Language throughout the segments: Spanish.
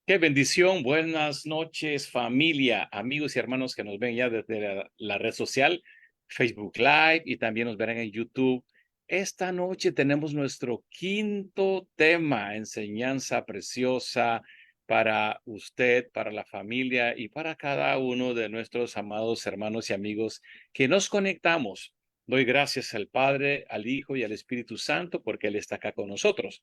Qué bendición, buenas noches familia, amigos y hermanos que nos ven ya desde la red social, Facebook Live y también nos verán en YouTube. Esta noche tenemos nuestro quinto tema, enseñanza preciosa para usted, para la familia y para cada uno de nuestros amados hermanos y amigos que nos conectamos. Doy gracias al Padre, al Hijo y al Espíritu Santo porque Él está acá con nosotros.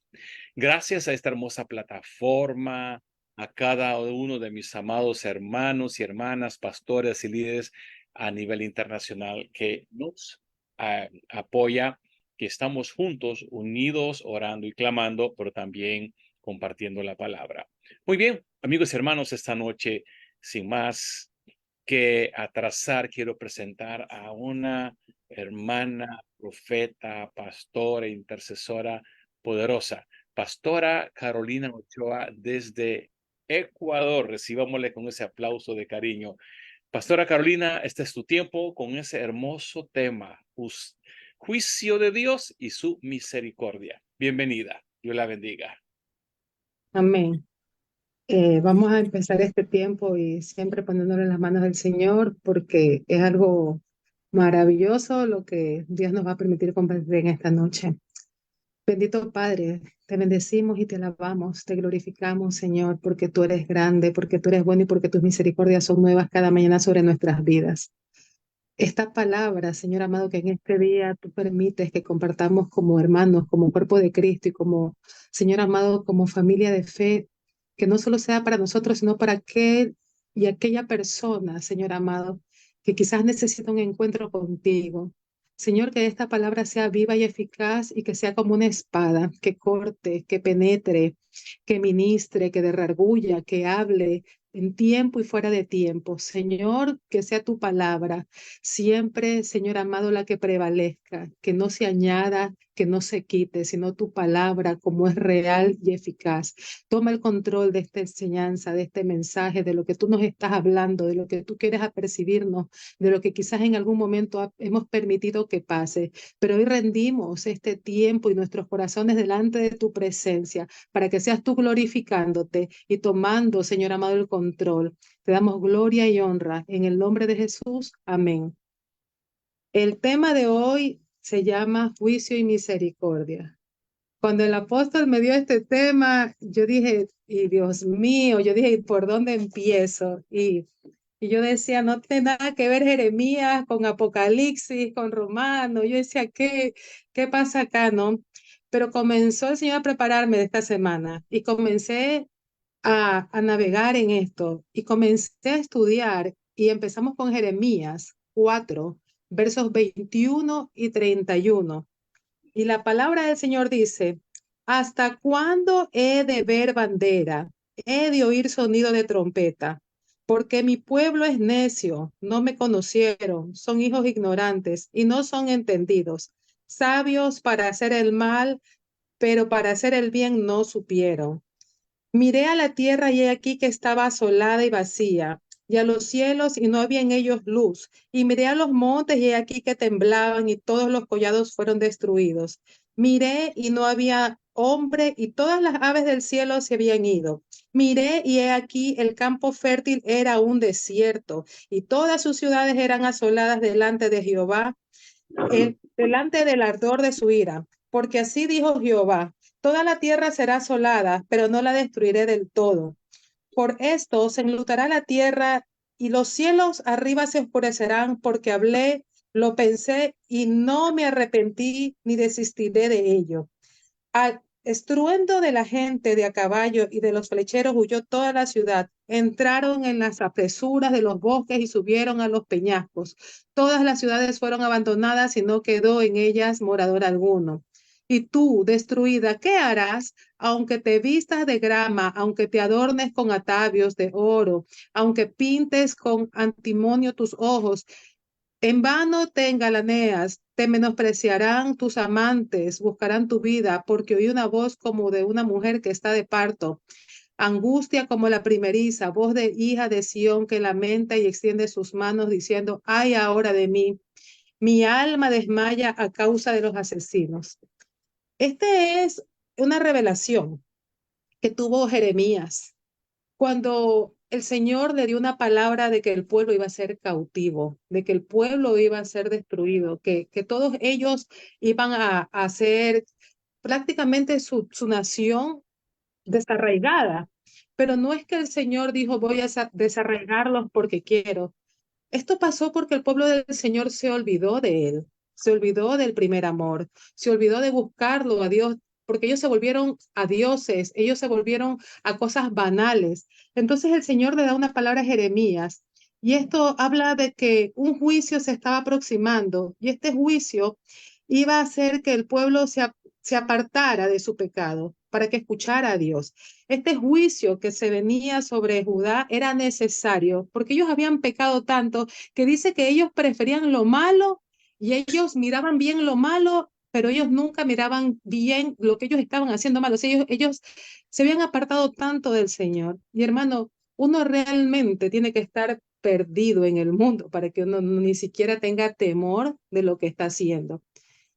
Gracias a esta hermosa plataforma, a cada uno de mis amados hermanos y hermanas, pastores y líderes a nivel internacional que nos apoya, que estamos juntos, unidos, orando y clamando, pero también compartiendo la palabra. Muy bien, amigos y hermanos, esta noche, sin más que atrasar, quiero presentar a una hermana, profeta, pastora, intercesora poderosa, Pastora Carolina Ochoa desde Ecuador. Recibámosle con ese aplauso de cariño. Pastora Carolina, este es tu tiempo con ese hermoso tema, juicio de Dios y su misericordia. Bienvenida. Dios la bendiga. Amén. Vamos a empezar este tiempo y siempre poniéndolo en las manos del Señor porque es algo maravilloso lo que Dios nos va a permitir compartir en esta noche. Bendito Padre, te bendecimos y te alabamos, te glorificamos, Señor, porque tú eres grande, porque tú eres bueno y porque tus misericordias son nuevas cada mañana sobre nuestras vidas. Esta palabra, Señor amado, que en este día tú permites que compartamos como hermanos, como cuerpo de Cristo y como, Señor amado, como familia de fe, que no solo sea para nosotros, sino para aquel y aquella persona, Señor amado, que quizás necesita un encuentro contigo. Señor, que esta palabra sea viva y eficaz y que sea como una espada, que corte, que penetre, que ministre, que derrargulla, que hable en tiempo y fuera de tiempo. Señor, que sea tu palabra siempre, Señor amado, la que prevalezca, que no se añada, que no se quite, sino tu palabra como es real y eficaz. Toma el control de esta enseñanza, de este mensaje, de lo que tú nos estás hablando, de lo que tú quieres apercibirnos, de lo que quizás en algún momento hemos permitido que pase. Pero hoy rendimos este tiempo y nuestros corazones delante de tu presencia para que seas tú glorificándote y tomando, Señor amado, el control. Te damos gloria y honra en el nombre de Jesús. Amén. El tema de hoy se llama juicio y misericordia. Cuando el apóstol me dio este tema, yo dije, y Dios mío, yo dije, ¿y por dónde empiezo? Y yo decía, no tiene nada que ver Jeremías con Apocalipsis, con Romano. Yo decía, ¿qué pasa acá, no? Pero comenzó el Señor a prepararme de esta semana y comencé a navegar en esto y comencé a estudiar y empezamos con Jeremías 4 versos 21 y 31. Y la palabra del Señor dice, ¿hasta cuándo he de ver bandera? He de oír sonido de trompeta, porque mi pueblo es necio, no me conocieron, son hijos ignorantes y no son entendidos, sabios para hacer el mal, pero para hacer el bien no supieron. Miré a la tierra y he aquí que estaba asolada y vacía, y a los cielos y no había en ellos luz. Y miré a los montes y he aquí que temblaban y todos los collados fueron destruidos. Miré y no había hombre y todas las aves del cielo se habían ido. Miré y he aquí el campo fértil era un desierto y todas sus ciudades eran asoladas delante de Jehová delante del ardor de su ira, porque así dijo Jehová, toda la tierra será asolada, pero no la destruiré del todo. Por esto se enlutará la tierra y los cielos arriba se oscurecerán, porque hablé, lo pensé y no me arrepentí ni desistiré de ello. Al estruendo de la gente de a caballo y de los flecheros huyó toda la ciudad. Entraron en las apresuras de los bosques y subieron a los peñascos. Todas las ciudades fueron abandonadas y no quedó en ellas morador alguno. Y tú, destruida, ¿qué harás? Aunque te vistas de grama, aunque te adornes con atavios de oro, aunque pintes con antimonio tus ojos, en vano te engalaneas, te menospreciarán tus amantes, buscarán tu vida, porque oí una voz como de una mujer que está de parto, angustia como la primeriza, voz de hija de Sión que lamenta y extiende sus manos diciendo, ay ahora de mí, mi alma desmaya a causa de los asesinos. Este es una revelación que tuvo Jeremías cuando el Señor le dio una palabra de que el pueblo iba a ser cautivo, de que el pueblo iba a ser destruido, que todos ellos iban a ser prácticamente su nación desarraigada. Pero no es que el Señor dijo, voy a desarraigarlos porque quiero. Esto pasó porque el pueblo del Señor se olvidó de él, se olvidó del primer amor, se olvidó de buscarlo a Dios, porque ellos se volvieron a dioses, ellos se volvieron a cosas banales. Entonces el Señor le da una palabra a Jeremías y esto habla de que un juicio se estaba aproximando y este juicio iba a hacer que el pueblo se apartara de su pecado para que escuchara a Dios. Este juicio que se venía sobre Judá era necesario porque ellos habían pecado tanto que dice que ellos preferían lo malo y ellos miraban bien lo malo, pero ellos nunca miraban bien lo que ellos estaban haciendo malo. O sea, ellos se habían apartado tanto del Señor. Y hermano, uno realmente tiene que estar perdido en el mundo para que uno ni siquiera tenga temor de lo que está haciendo.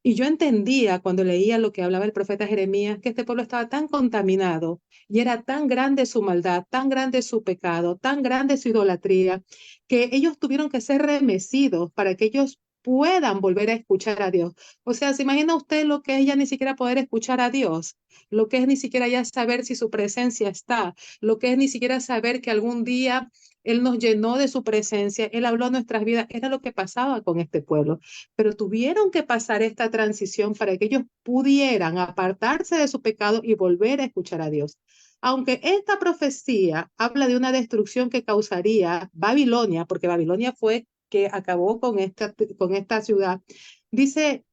Y yo entendía cuando leía lo que hablaba el profeta Jeremías, que este pueblo estaba tan contaminado y era tan grande su maldad, tan grande su pecado, tan grande su idolatría, que ellos tuvieron que ser remecidos para que ellos puedan volver a escuchar a Dios. O sea, ¿se imagina usted lo que es ya ni siquiera poder escuchar a Dios? Lo que es ni siquiera ya saber si su presencia está, lo que es ni siquiera saber que algún día Él nos llenó de su presencia, Él habló a nuestras vidas, era lo que pasaba con este pueblo, pero tuvieron que pasar esta transición para que ellos pudieran apartarse de su pecado y volver a escuchar a Dios. Aunque esta profecía habla de una destrucción que causaría Babilonia, porque Babilonia fue que acabó con esta ciudad, dice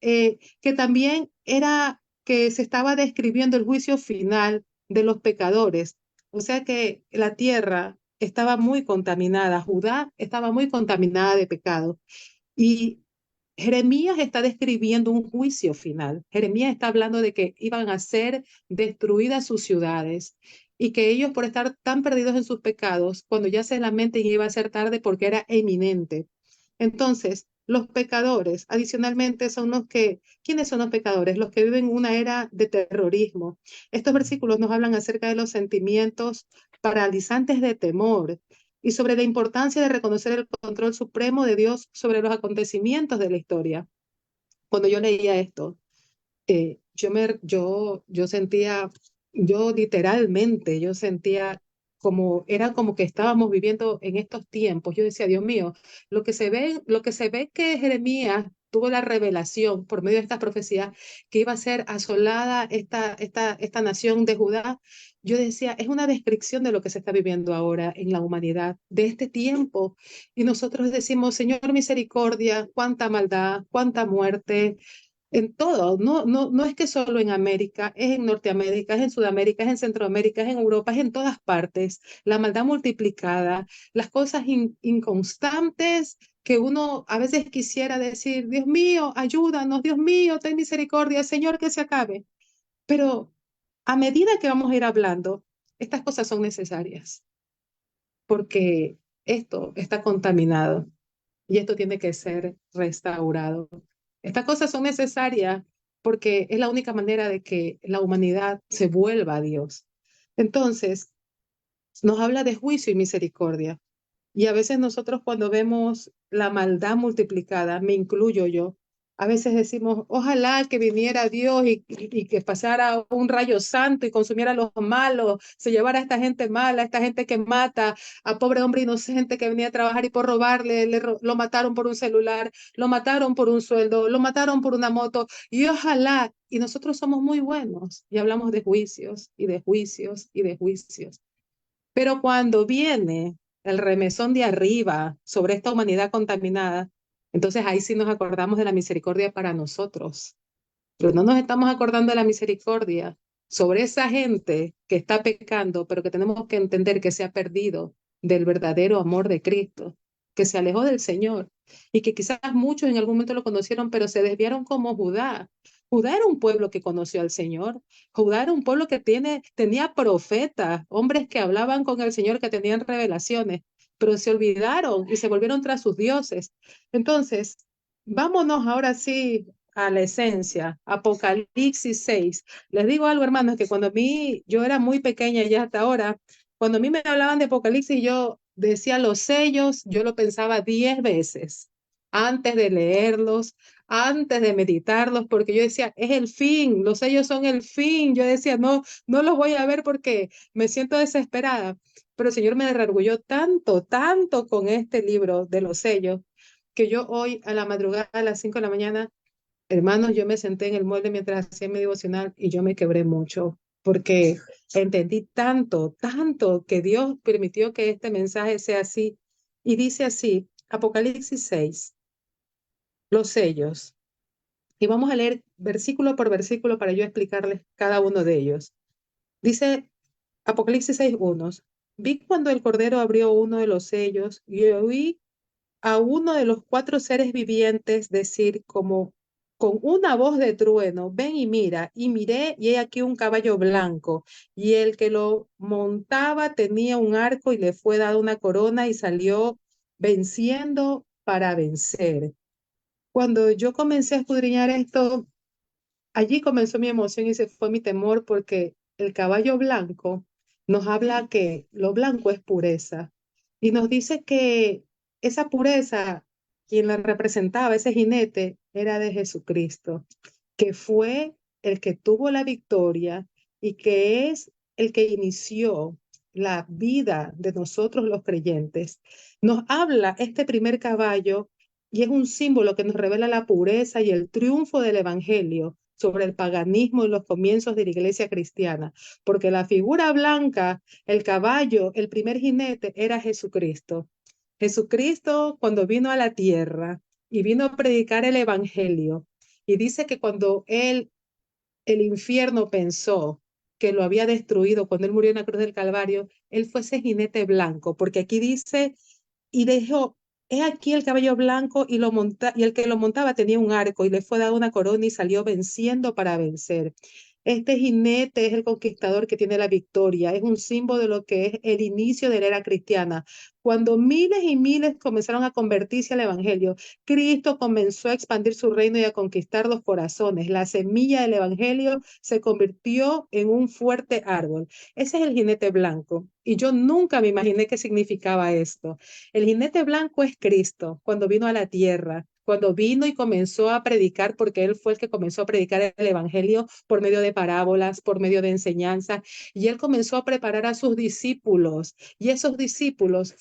que también era que se estaba describiendo el juicio final de los pecadores. O sea que la tierra estaba muy contaminada, Judá estaba muy contaminada de pecado. Y Jeremías está describiendo un juicio final. Jeremías está hablando de que iban a ser destruidas sus ciudades y que ellos por estar tan perdidos en sus pecados, cuando ya se lamenten iba a ser tarde porque era eminente. Entonces, los pecadores, adicionalmente, son los que, ¿quiénes son los pecadores? Los que viven una era de terrorismo. Estos versículos nos hablan acerca de los sentimientos paralizantes de temor y sobre la importancia de reconocer el control supremo de Dios sobre los acontecimientos de la historia. Cuando yo leía esto, yo sentía, yo literalmente, yo sentía como, era como que estábamos viviendo en estos tiempos. Yo decía, Dios mío, lo que se ve que Jeremías tuvo la revelación por medio de esta profecía que iba a ser asolada esta nación de Judá. Yo decía, es una descripción de lo que se está viviendo ahora en la humanidad, de este tiempo. Y nosotros decimos, Señor, misericordia, cuánta maldad, cuánta muerte, en todo, no es que solo en América, es en Norteamérica, es en Sudamérica, es en Centroamérica, es en Europa, es en todas partes, la maldad multiplicada, las cosas inconstantes que uno a veces quisiera decir, Dios mío, ayúdanos, Dios mío, ten misericordia, Señor, que se acabe. Pero a medida que vamos a ir hablando, estas cosas son necesarias porque esto está contaminado y esto tiene que ser restaurado. Estas cosas son necesarias porque es la única manera de que la humanidad se vuelva a Dios. Entonces, nos habla de juicio y misericordia. Y a veces nosotros cuando vemos la maldad multiplicada, me incluyo yo, a veces decimos, ojalá que viniera Dios y que pasara un rayo santo y consumiera a los malos, se llevara a esta gente mala, a esta gente que mata, a pobre hombre inocente que venía a trabajar y por robarle lo mataron por un celular, lo mataron por un sueldo, lo mataron por una moto y ojalá, y nosotros somos muy buenos y hablamos de juicios y de juicios y de juicios. Pero cuando viene el remesón de arriba sobre esta humanidad contaminada, entonces ahí sí nos acordamos de la misericordia para nosotros. Pero no nos estamos acordando de la misericordia sobre esa gente que está pecando, pero que tenemos que entender que se ha perdido del verdadero amor de Cristo, que se alejó del Señor y que quizás muchos en algún momento lo conocieron, pero se desviaron como Judá. Judá era un pueblo que conoció al Señor. Judá era un pueblo que tenía profetas, hombres que hablaban con el Señor, que tenían revelaciones, pero se olvidaron y se volvieron tras sus dioses. Entonces, vámonos ahora sí a la esencia, Apocalipsis 6. Les digo algo, hermanos, que cuando a mí, yo era muy pequeña y hasta ahora, cuando a mí me hablaban de Apocalipsis, yo decía los sellos, yo lo pensaba 10 veces antes de leerlos, antes de meditarlos, porque yo decía, es el fin, los sellos son el fin. Yo decía, no, no los voy a ver porque me siento desesperada. Pero el Señor me redarguyó tanto, tanto con este libro de los sellos, que yo hoy a la madrugada, a las 5 de la mañana, hermanos, yo me senté en el mueble mientras hacía mi devocional y yo me quebré mucho, porque entendí tanto, tanto que Dios permitió que este mensaje sea así. Y dice así, Apocalipsis 6, los sellos. Y vamos a leer versículo por versículo para yo explicarles cada uno de ellos. Dice Apocalipsis 6:1. Vi cuando el Cordero abrió uno de los sellos y oí a uno de los cuatro seres vivientes decir como con una voz de trueno, ven y mira, y miré, y he aquí un caballo blanco, y el que lo montaba tenía un arco y le fue dada una corona y salió venciendo para vencer. Cuando yo comencé a escudriñar esto, allí comenzó mi emoción y se fue mi temor porque el caballo blanco nos habla que lo blanco es pureza y nos dice que esa pureza, quien la representaba, ese jinete, era de Jesucristo, que fue el que tuvo la victoria y que es el que inició la vida de nosotros los creyentes. Nos habla este primer caballo y es un símbolo que nos revela la pureza y el triunfo del evangelio sobre el paganismo y los comienzos de la iglesia cristiana, porque la figura blanca, el caballo, el primer jinete era Jesucristo. Jesucristo cuando vino a la tierra y vino a predicar el evangelio, y dice que cuando él, el infierno pensó que lo había destruido cuando él murió en la cruz del Calvario, él fue ese jinete blanco, porque aquí dice y dijo, he aquí el caballo blanco y el que lo montaba tenía un arco y le fue dada una corona y salió venciendo para vencer. Este jinete es el conquistador que tiene la victoria, es un símbolo de lo que es el inicio de la era cristiana. Cuando miles y miles comenzaron a convertirse al evangelio, Cristo comenzó a expandir su reino y a conquistar los corazones. La semilla del evangelio se convirtió en un fuerte árbol. Ese es el jinete blanco. Y yo nunca me imaginé qué significaba esto. El jinete blanco es Cristo, cuando vino a la tierra, cuando vino y comenzó a predicar, porque él fue el que comenzó a predicar el evangelio por medio de parábolas, por medio de enseñanza, y él comenzó a preparar a sus discípulos, y esos discípulos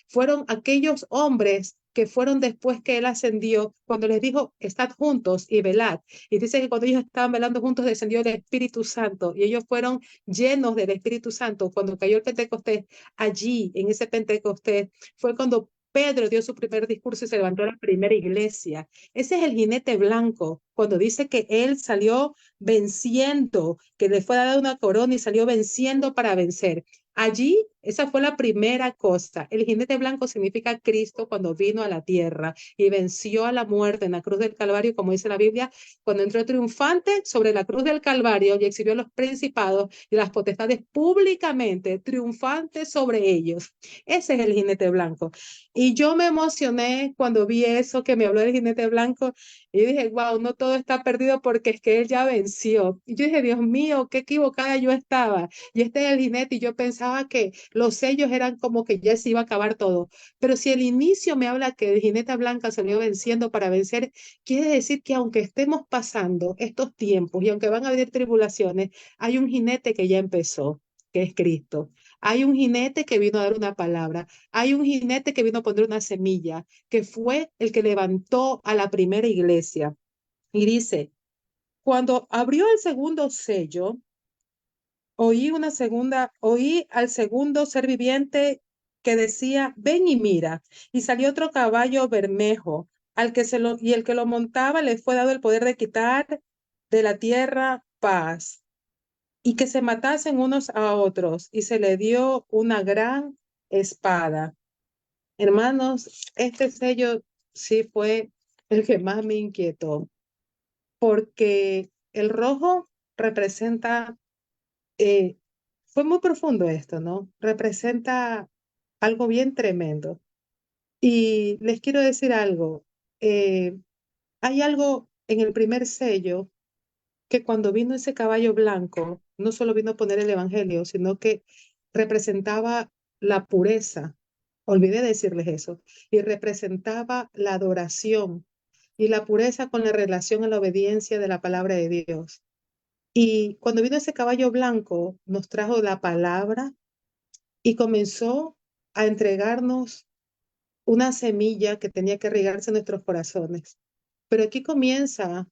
fueron aquellos hombres que fueron después que él ascendió, cuando les dijo, estad juntos y velad. Y dice que cuando ellos estaban velando juntos, descendió el Espíritu Santo, y ellos fueron llenos del Espíritu Santo. Cuando cayó el Pentecostés, allí, en ese Pentecostés, fue cuando Pedro dio su primer discurso y se levantó la primera iglesia. Ese es el jinete blanco, cuando dice que él salió venciendo, que le fue dada una corona y salió venciendo para vencer. Allí, esa fue la primera cosa. El jinete blanco significa Cristo cuando vino a la tierra y venció a la muerte en la cruz del Calvario, como dice la Biblia, cuando entró triunfante sobre la cruz del Calvario y exhibió los principados y las potestades públicamente, triunfante sobre ellos. Ese es el jinete blanco. Y yo me emocioné cuando vi eso, que me habló del jinete blanco, y dije, wow, no todo está perdido porque es que él ya venció. Y yo dije, Dios mío, qué equivocada yo estaba. Y este es el jinete, y yo pensaba que los sellos eran como que ya se iba a acabar todo. Pero si el inicio me habla que el jinete blanca salió venciendo para vencer, quiere decir que aunque estemos pasando estos tiempos y aunque van a haber tribulaciones, hay un jinete que ya empezó, que es Cristo. Hay un jinete que vino a dar una palabra. Hay un jinete que vino a poner una semilla, que fue el que levantó a la primera iglesia. Y dice, cuando abrió el segundo sello, oí al segundo ser viviente que decía, ven y mira. Y salió otro caballo bermejo, y el que lo montaba le fue dado el poder de quitar de la tierra paz y que se matasen unos a otros, y se le dio una gran espada. Hermanos, este sello sí fue el que más me inquietó, porque el rojo representa, eh, fue muy profundo esto, ¿no? Representa algo bien tremendo. Y les quiero decir algo, eh, hay algo en el primer sello que cuando vino ese caballo blanco, no solo vino a poner el evangelio, sino que representaba la pureza. Olvidé decirles eso. Y representaba la adoración y la pureza con la relación a la obediencia de la palabra de Dios. Y cuando vino ese caballo blanco, nos trajo la palabra y comenzó a entregarnos una semilla que tenía que regarse en nuestros corazones. Pero aquí comienza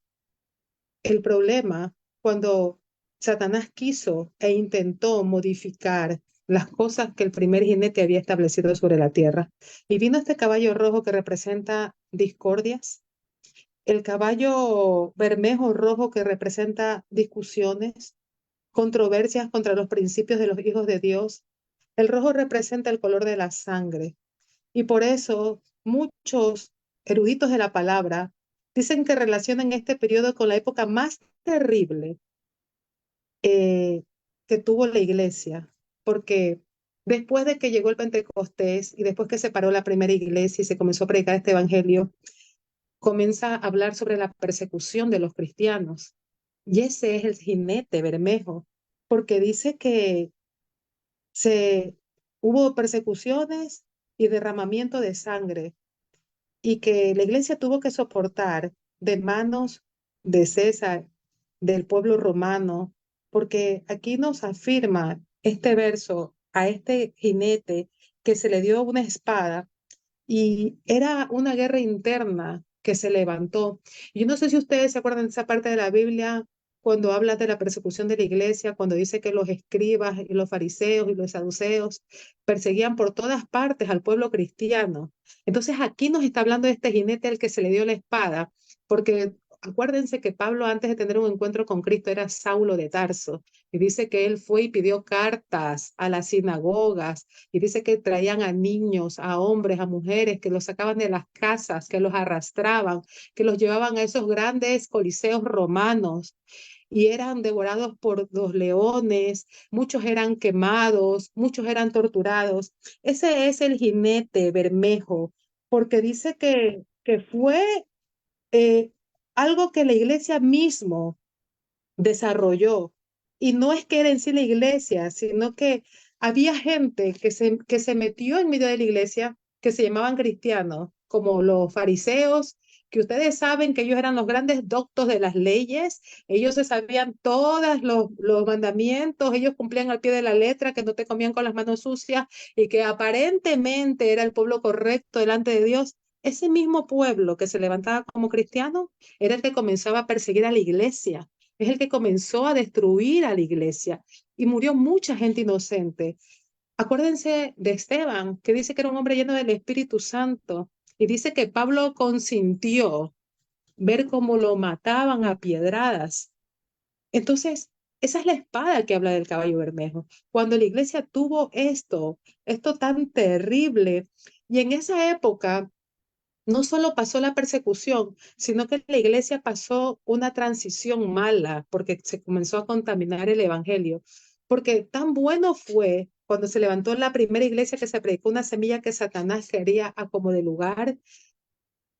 el problema cuando Satanás quiso e intentó modificar las cosas que el primer jinete había establecido sobre la tierra. Y vino este caballo rojo que representa discordias, el caballo bermejo rojo que representa discusiones, controversias contra los principios de los hijos de Dios. El rojo representa el color de la sangre. Y por eso muchos eruditos de la palabra dicen que relacionan este periodo con la época más terrible eh, que tuvo la iglesia, porque después de que llegó el Pentecostés y después que se paró la primera iglesia y se comenzó a predicar este evangelio, comienza a hablar sobre la persecución de los cristianos. Y ese es el jinete Bermejo, porque dice que se hubo persecuciones y derramamiento de sangre y que la iglesia tuvo que soportar de manos de César, del pueblo romano, porque aquí nos afirma este verso a este jinete que se le dio una espada y era una guerra interna que se levantó. Yo no sé si ustedes se acuerdan de esa parte de la Biblia cuando habla de la persecución de la iglesia, cuando dice que los escribas y los fariseos y los saduceos perseguían por todas partes al pueblo cristiano. Entonces aquí nos está hablando de este jinete al que se le dio la espada, porque acuérdense que Pablo antes de tener un encuentro con Cristo era Saulo de Tarso, y dice que él fue y pidió cartas a las sinagogas y dice que traían a niños, a hombres, a mujeres, que los sacaban de las casas, que los arrastraban, que los llevaban a esos grandes coliseos romanos y eran devorados por los leones, muchos eran quemados, muchos eran torturados. Ese es el jinete Bermejo, porque dice que fue eh, algo que la iglesia mismo desarrolló. Y no es que era en sí la iglesia, sino que había gente que se metió en medio de la iglesia que se llamaban cristianos, como los fariseos, que ustedes saben que ellos eran los grandes doctos de las leyes, ellos se sabían todos los mandamientos, ellos cumplían al pie de la letra, que no te comían con las manos sucias y que aparentemente era el pueblo correcto delante de Dios. Ese mismo pueblo que se levantaba como cristiano era el que comenzaba a perseguir a la iglesia, es el que comenzó a destruir a la iglesia y murió mucha gente inocente. Acuérdense de Esteban, que dice que era un hombre lleno del Espíritu Santo y dice que Pablo consintió ver cómo lo mataban a piedradas. Entonces, esa es la espada que habla del caballo bermejo. Cuando la iglesia tuvo esto tan terrible, y en esa época no solo pasó la persecución, sino que la iglesia pasó una transición mala porque se comenzó a contaminar el evangelio. Porque tan bueno fue cuando se levantó la primera iglesia que se predicó una semilla que Satanás quería a como de lugar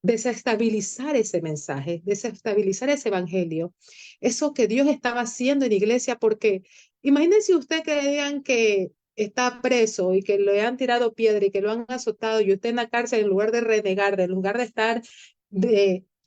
desestabilizar ese mensaje, desestabilizar ese evangelio, eso que Dios estaba haciendo en la iglesia, porque imagínense usted que digan que está preso y que le han tirado piedra y que lo han azotado y usted en la cárcel en lugar de renegar, en lugar de estar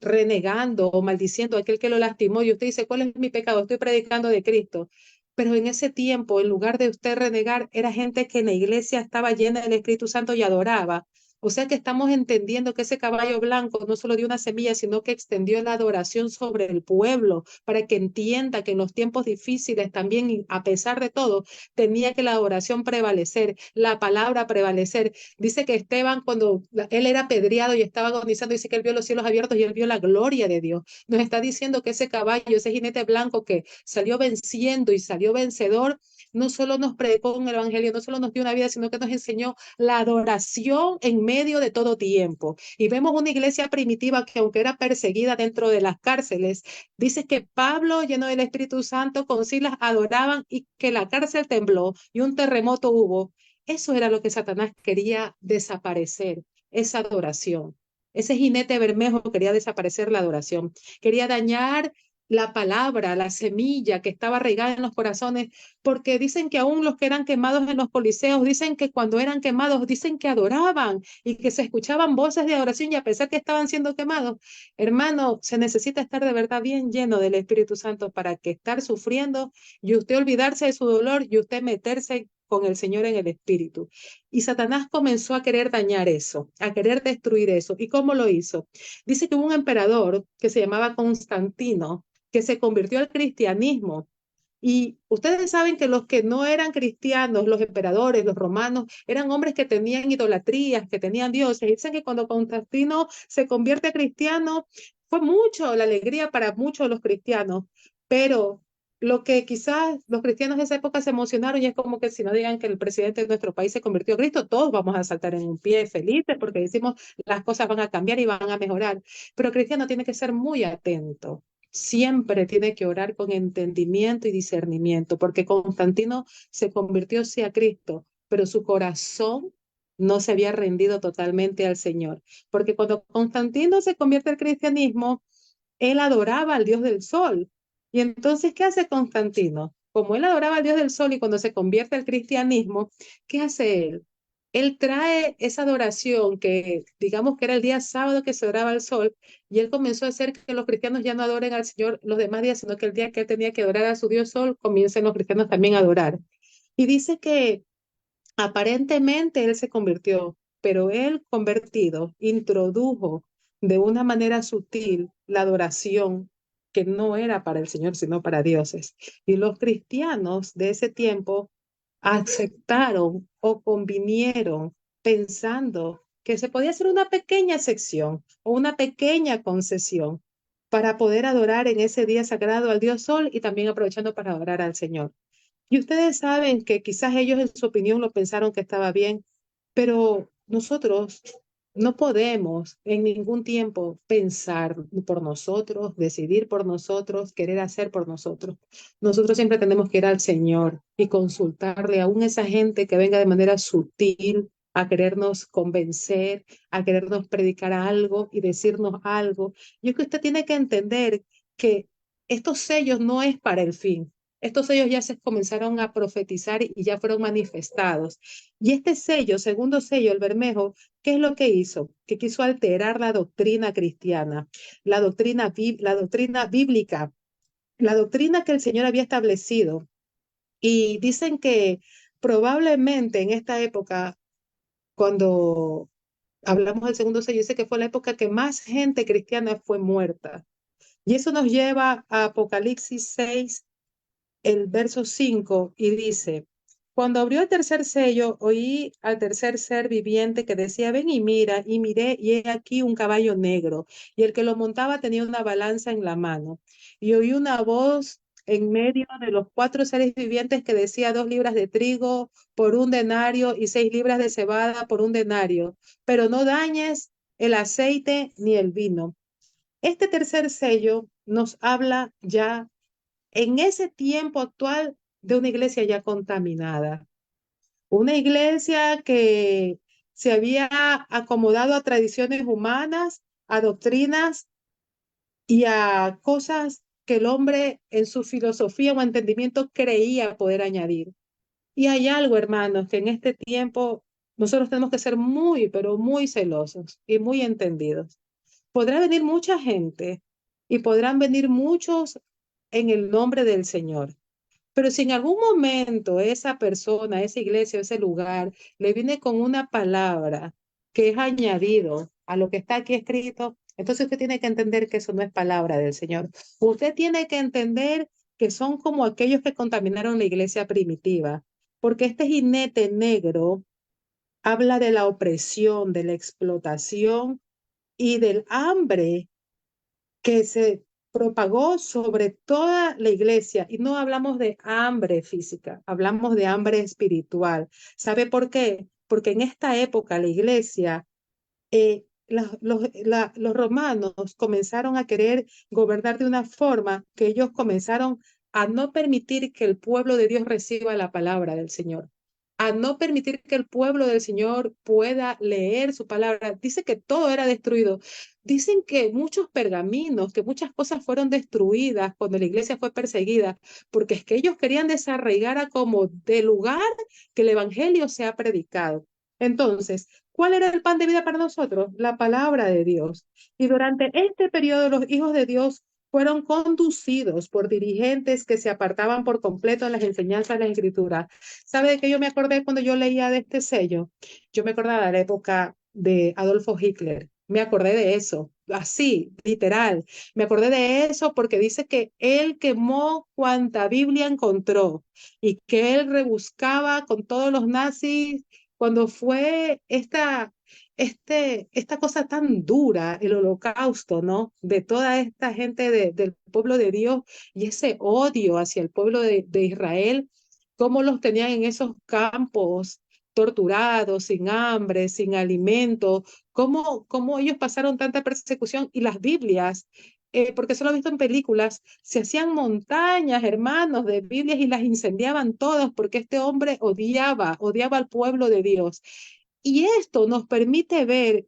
renegando o maldiciendo a aquel que lo lastimó y usted dice, ¿cuál es mi pecado? Estoy predicando de Cristo. Pero en ese tiempo, en lugar de usted renegar, era gente que en la iglesia estaba llena del Espíritu Santo y adoraba. O sea que estamos entendiendo que ese caballo blanco no solo dio una semilla, sino que extendió la adoración sobre el pueblo para que entienda que en los tiempos difíciles también, a pesar de todo, tenía que la adoración prevalecer, la palabra prevalecer. Dice que Esteban, cuando él era apedreado y estaba agonizando, dice que él vio los cielos abiertos y él vio la gloria de Dios. Nos está diciendo que ese caballo, ese jinete blanco que salió venciendo y salió vencedor, no solo nos predicó un evangelio, no solo nos dio una vida, sino que nos enseñó la adoración en medio de todo tiempo. Y vemos una iglesia primitiva que aunque era perseguida dentro de las cárceles, dice que Pablo, lleno del Espíritu Santo, con Silas adoraban y que la cárcel tembló y un terremoto hubo. Eso era lo que Satanás quería desaparecer, esa adoración. Ese jinete Bermejo quería desaparecer la adoración, quería dañar la palabra, la semilla que estaba regada en los corazones, porque dicen que aún los que eran quemados en los coliseos, dicen que cuando eran quemados, dicen que adoraban y que se escuchaban voces de adoración y a pesar que estaban siendo quemados, hermano, se necesita estar de verdad bien lleno del Espíritu Santo para que estar sufriendo y usted olvidarse de su dolor y usted meterse con el Señor en el Espíritu. Y Satanás comenzó a querer dañar eso, a querer destruir eso. ¿Y cómo lo hizo? Dice que hubo un emperador que se llamaba Constantino, que se convirtió al cristianismo. Y ustedes saben que los que no eran cristianos, los emperadores, los romanos, eran hombres que tenían idolatrías, que tenían dioses. Dicen que cuando Constantino se convierte a cristiano, fue mucho la alegría para muchos de los cristianos, pero lo que quizás los cristianos de esa época se emocionaron y es como que si no digan que el presidente de nuestro país se convirtió a Cristo, todos vamos a saltar en un pie felices porque decimos las cosas van a cambiar y van a mejorar. Pero el cristiano tiene que ser muy atento. Siempre tiene que orar con entendimiento y discernimiento, porque Constantino se convirtió sí a Cristo, pero su corazón no se había rendido totalmente al Señor. Porque cuando Constantino se convierte al cristianismo, él adoraba al dios del sol. Y entonces, ¿qué hace Constantino? Como él adoraba al dios del sol y cuando se convierte al cristianismo, ¿qué hace él? Él trae esa adoración que digamos que era el día sábado que se adoraba al sol y él comenzó a hacer que los cristianos ya no adoren al Señor los demás días, sino que el día que él tenía que adorar a su dios sol, comiencen los cristianos también a adorar. Y dice que aparentemente él se convirtió, pero él convertido introdujo de una manera sutil la adoración que no era para el Señor, sino para dioses. Y los cristianos de ese tiempo aceptaron o convinieron pensando que se podía hacer una pequeña sección o una pequeña concesión para poder adorar en ese día sagrado al Dios Sol y también aprovechando para adorar al Señor. Y ustedes saben que quizás ellos en su opinión lo pensaron que estaba bien, pero nosotros no podemos en ningún tiempo pensar por nosotros, decidir por nosotros, querer hacer por nosotros. Nosotros siempre tenemos que ir al Señor y consultarle aún esa gente que venga de manera sutil a querernos convencer, a querernos predicar algo y decirnos algo. Y es que usted tiene que entender que estos sellos no es para el fin. Estos sellos ya se comenzaron a profetizar y ya fueron manifestados. Y este sello, segundo sello, el Bermejo, ¿qué es lo que hizo? Que quiso alterar la doctrina cristiana, la doctrina bíblica, la doctrina que el Señor había establecido. Y dicen que probablemente en esta época, cuando hablamos del segundo sello, dice que fue la época que más gente cristiana fue muerta. Y eso nos lleva a Apocalipsis 6 el verso 5 y dice, cuando abrió el tercer sello, oí al tercer ser viviente que decía, ven y mira, y miré, y he aquí un caballo negro, y el que lo montaba tenía una balanza en la mano. Y oí una voz en medio de los cuatro seres vivientes que decía 2 libras de trigo por un denario y 6 libras de cebada por un denario, pero no dañes el aceite ni el vino. Este tercer sello nos habla ya en ese tiempo actual de una iglesia ya contaminada, una iglesia que se había acomodado a tradiciones humanas, a doctrinas y a cosas que el hombre en su filosofía o entendimiento creía poder añadir. Y hay algo, hermanos, que en este tiempo nosotros tenemos que ser muy, pero muy celosos y muy entendidos. Podrá venir mucha gente y podrán venir muchos en el nombre del Señor. Pero si en algún momento esa persona, esa iglesia, ese lugar le viene con una palabra que es añadido a lo que está aquí escrito, entonces usted tiene que entender que eso no es palabra del Señor. Usted tiene que entender que son como aquellos que contaminaron la iglesia primitiva, porque este jinete negro habla de la opresión, de la explotación y del hambre que se propagó sobre toda la iglesia. Y no hablamos de hambre física, hablamos de hambre espiritual. ¿Sabe por qué? Porque en esta época la iglesia, los romanos comenzaron a querer gobernar de una forma que ellos comenzaron a no permitir que el pueblo de Dios reciba la palabra del Señor, a no permitir que el pueblo del Señor pueda leer su palabra. Dice que todo era destruido. Dicen que muchos pergaminos, que muchas cosas fueron destruidas cuando la iglesia fue perseguida, porque es que ellos querían desarraigar a como de lugar que el evangelio sea predicado. Entonces, ¿cuál era el pan de vida para nosotros? La palabra de Dios. Y durante este periodo los hijos de Dios fueron conducidos por dirigentes que se apartaban por completo de las enseñanzas de la Escritura. ¿Sabe de qué yo me acordé cuando yo leía de este sello? Yo me acordaba de la época de Adolfo Hitler. Me acordé de eso, así, literal. Me acordé de eso porque dice que él quemó cuanta Biblia encontró y que él rebuscaba con todos los nazis cuando fue esta cosa tan dura, el holocausto, ¿no? De toda esta gente del pueblo de Dios y ese odio hacia el pueblo de Israel, cómo los tenían en esos campos torturados, sin hambre, sin alimento, cómo ellos pasaron tanta persecución y las Biblias. Porque solo he visto en películas, se hacían montañas, hermanos, de Biblias y las incendiaban todas porque este hombre odiaba al pueblo de Dios. Y esto nos permite ver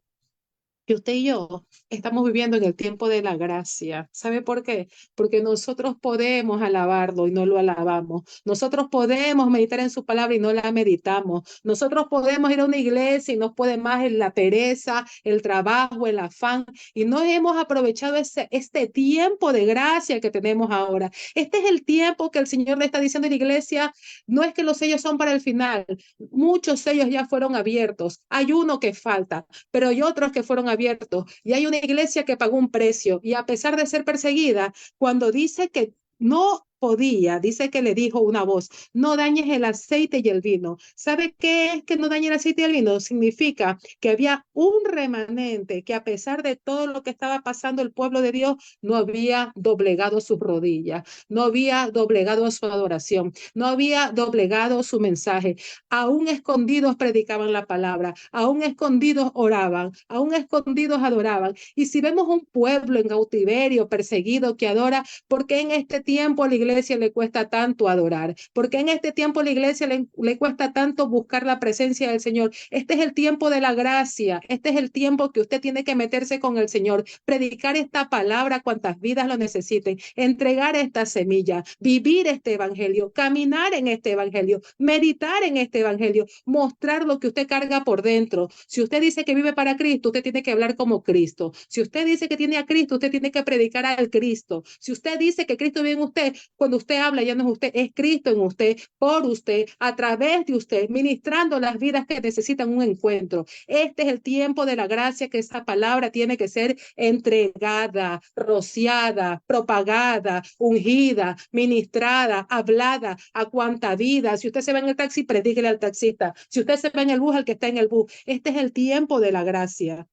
que usted y yo estamos viviendo en el tiempo de la gracia. ¿Sabe por qué? Porque nosotros podemos alabarlo y no lo alabamos. Nosotros podemos meditar en su palabra y no la meditamos. Nosotros podemos ir a una iglesia y nos puede más en la pereza, el trabajo, el afán. Y no hemos aprovechado este tiempo de gracia que tenemos ahora. Este es el tiempo que el Señor le está diciendo a la iglesia. No es que los sellos son para el final. Muchos sellos ya fueron abiertos. Hay uno que falta, pero hay otros que fueron abiertos y hay una iglesia que pagó un precio y a pesar de ser perseguida, cuando dice que no podía, dice que le dijo una voz, no dañes el aceite y el vino. ¿Sabe qué es que no dañe el aceite y el vino? Significa que había un remanente que a pesar de todo lo que estaba pasando el pueblo de Dios, no había doblegado sus rodillas, no había doblegado su adoración, no había doblegado su mensaje. Aún escondidos predicaban la palabra, aún escondidos oraban, aún escondidos adoraban. Y si vemos un pueblo en cautiverio, perseguido, que adora, ¿por qué en este tiempo a la iglesia le cuesta tanto adorar? ¿Por qué en este tiempo a la iglesia le cuesta tanto buscar la presencia del Señor? Este es el tiempo de la gracia, este es el tiempo que usted tiene que meterse con el Señor, predicar esta palabra cuantas vidas lo necesiten, entregar esta semilla, vivir este evangelio, caminar en este evangelio, meditar en este evangelio, mostrar lo que usted carga por dentro. Si usted dice que vive para Cristo, usted tiene que hablar como Cristo. Si usted dice que tiene a Cristo, usted tiene que predicar al Cristo. Si usted dice que Cristo vive en usted, cuando usted habla ya no es usted, es Cristo en usted, por usted, a través de usted, ministrando las vidas que necesitan un encuentro. Este es el tiempo de la gracia que esa palabra tiene que ser entregada, rociada, propagada, ungida, ministrada, hablada a cuanta vida. Si usted se va en el taxi, predíquele al taxista. Si usted se va en el bus, al que está en el bus. Este es el tiempo de la gracia.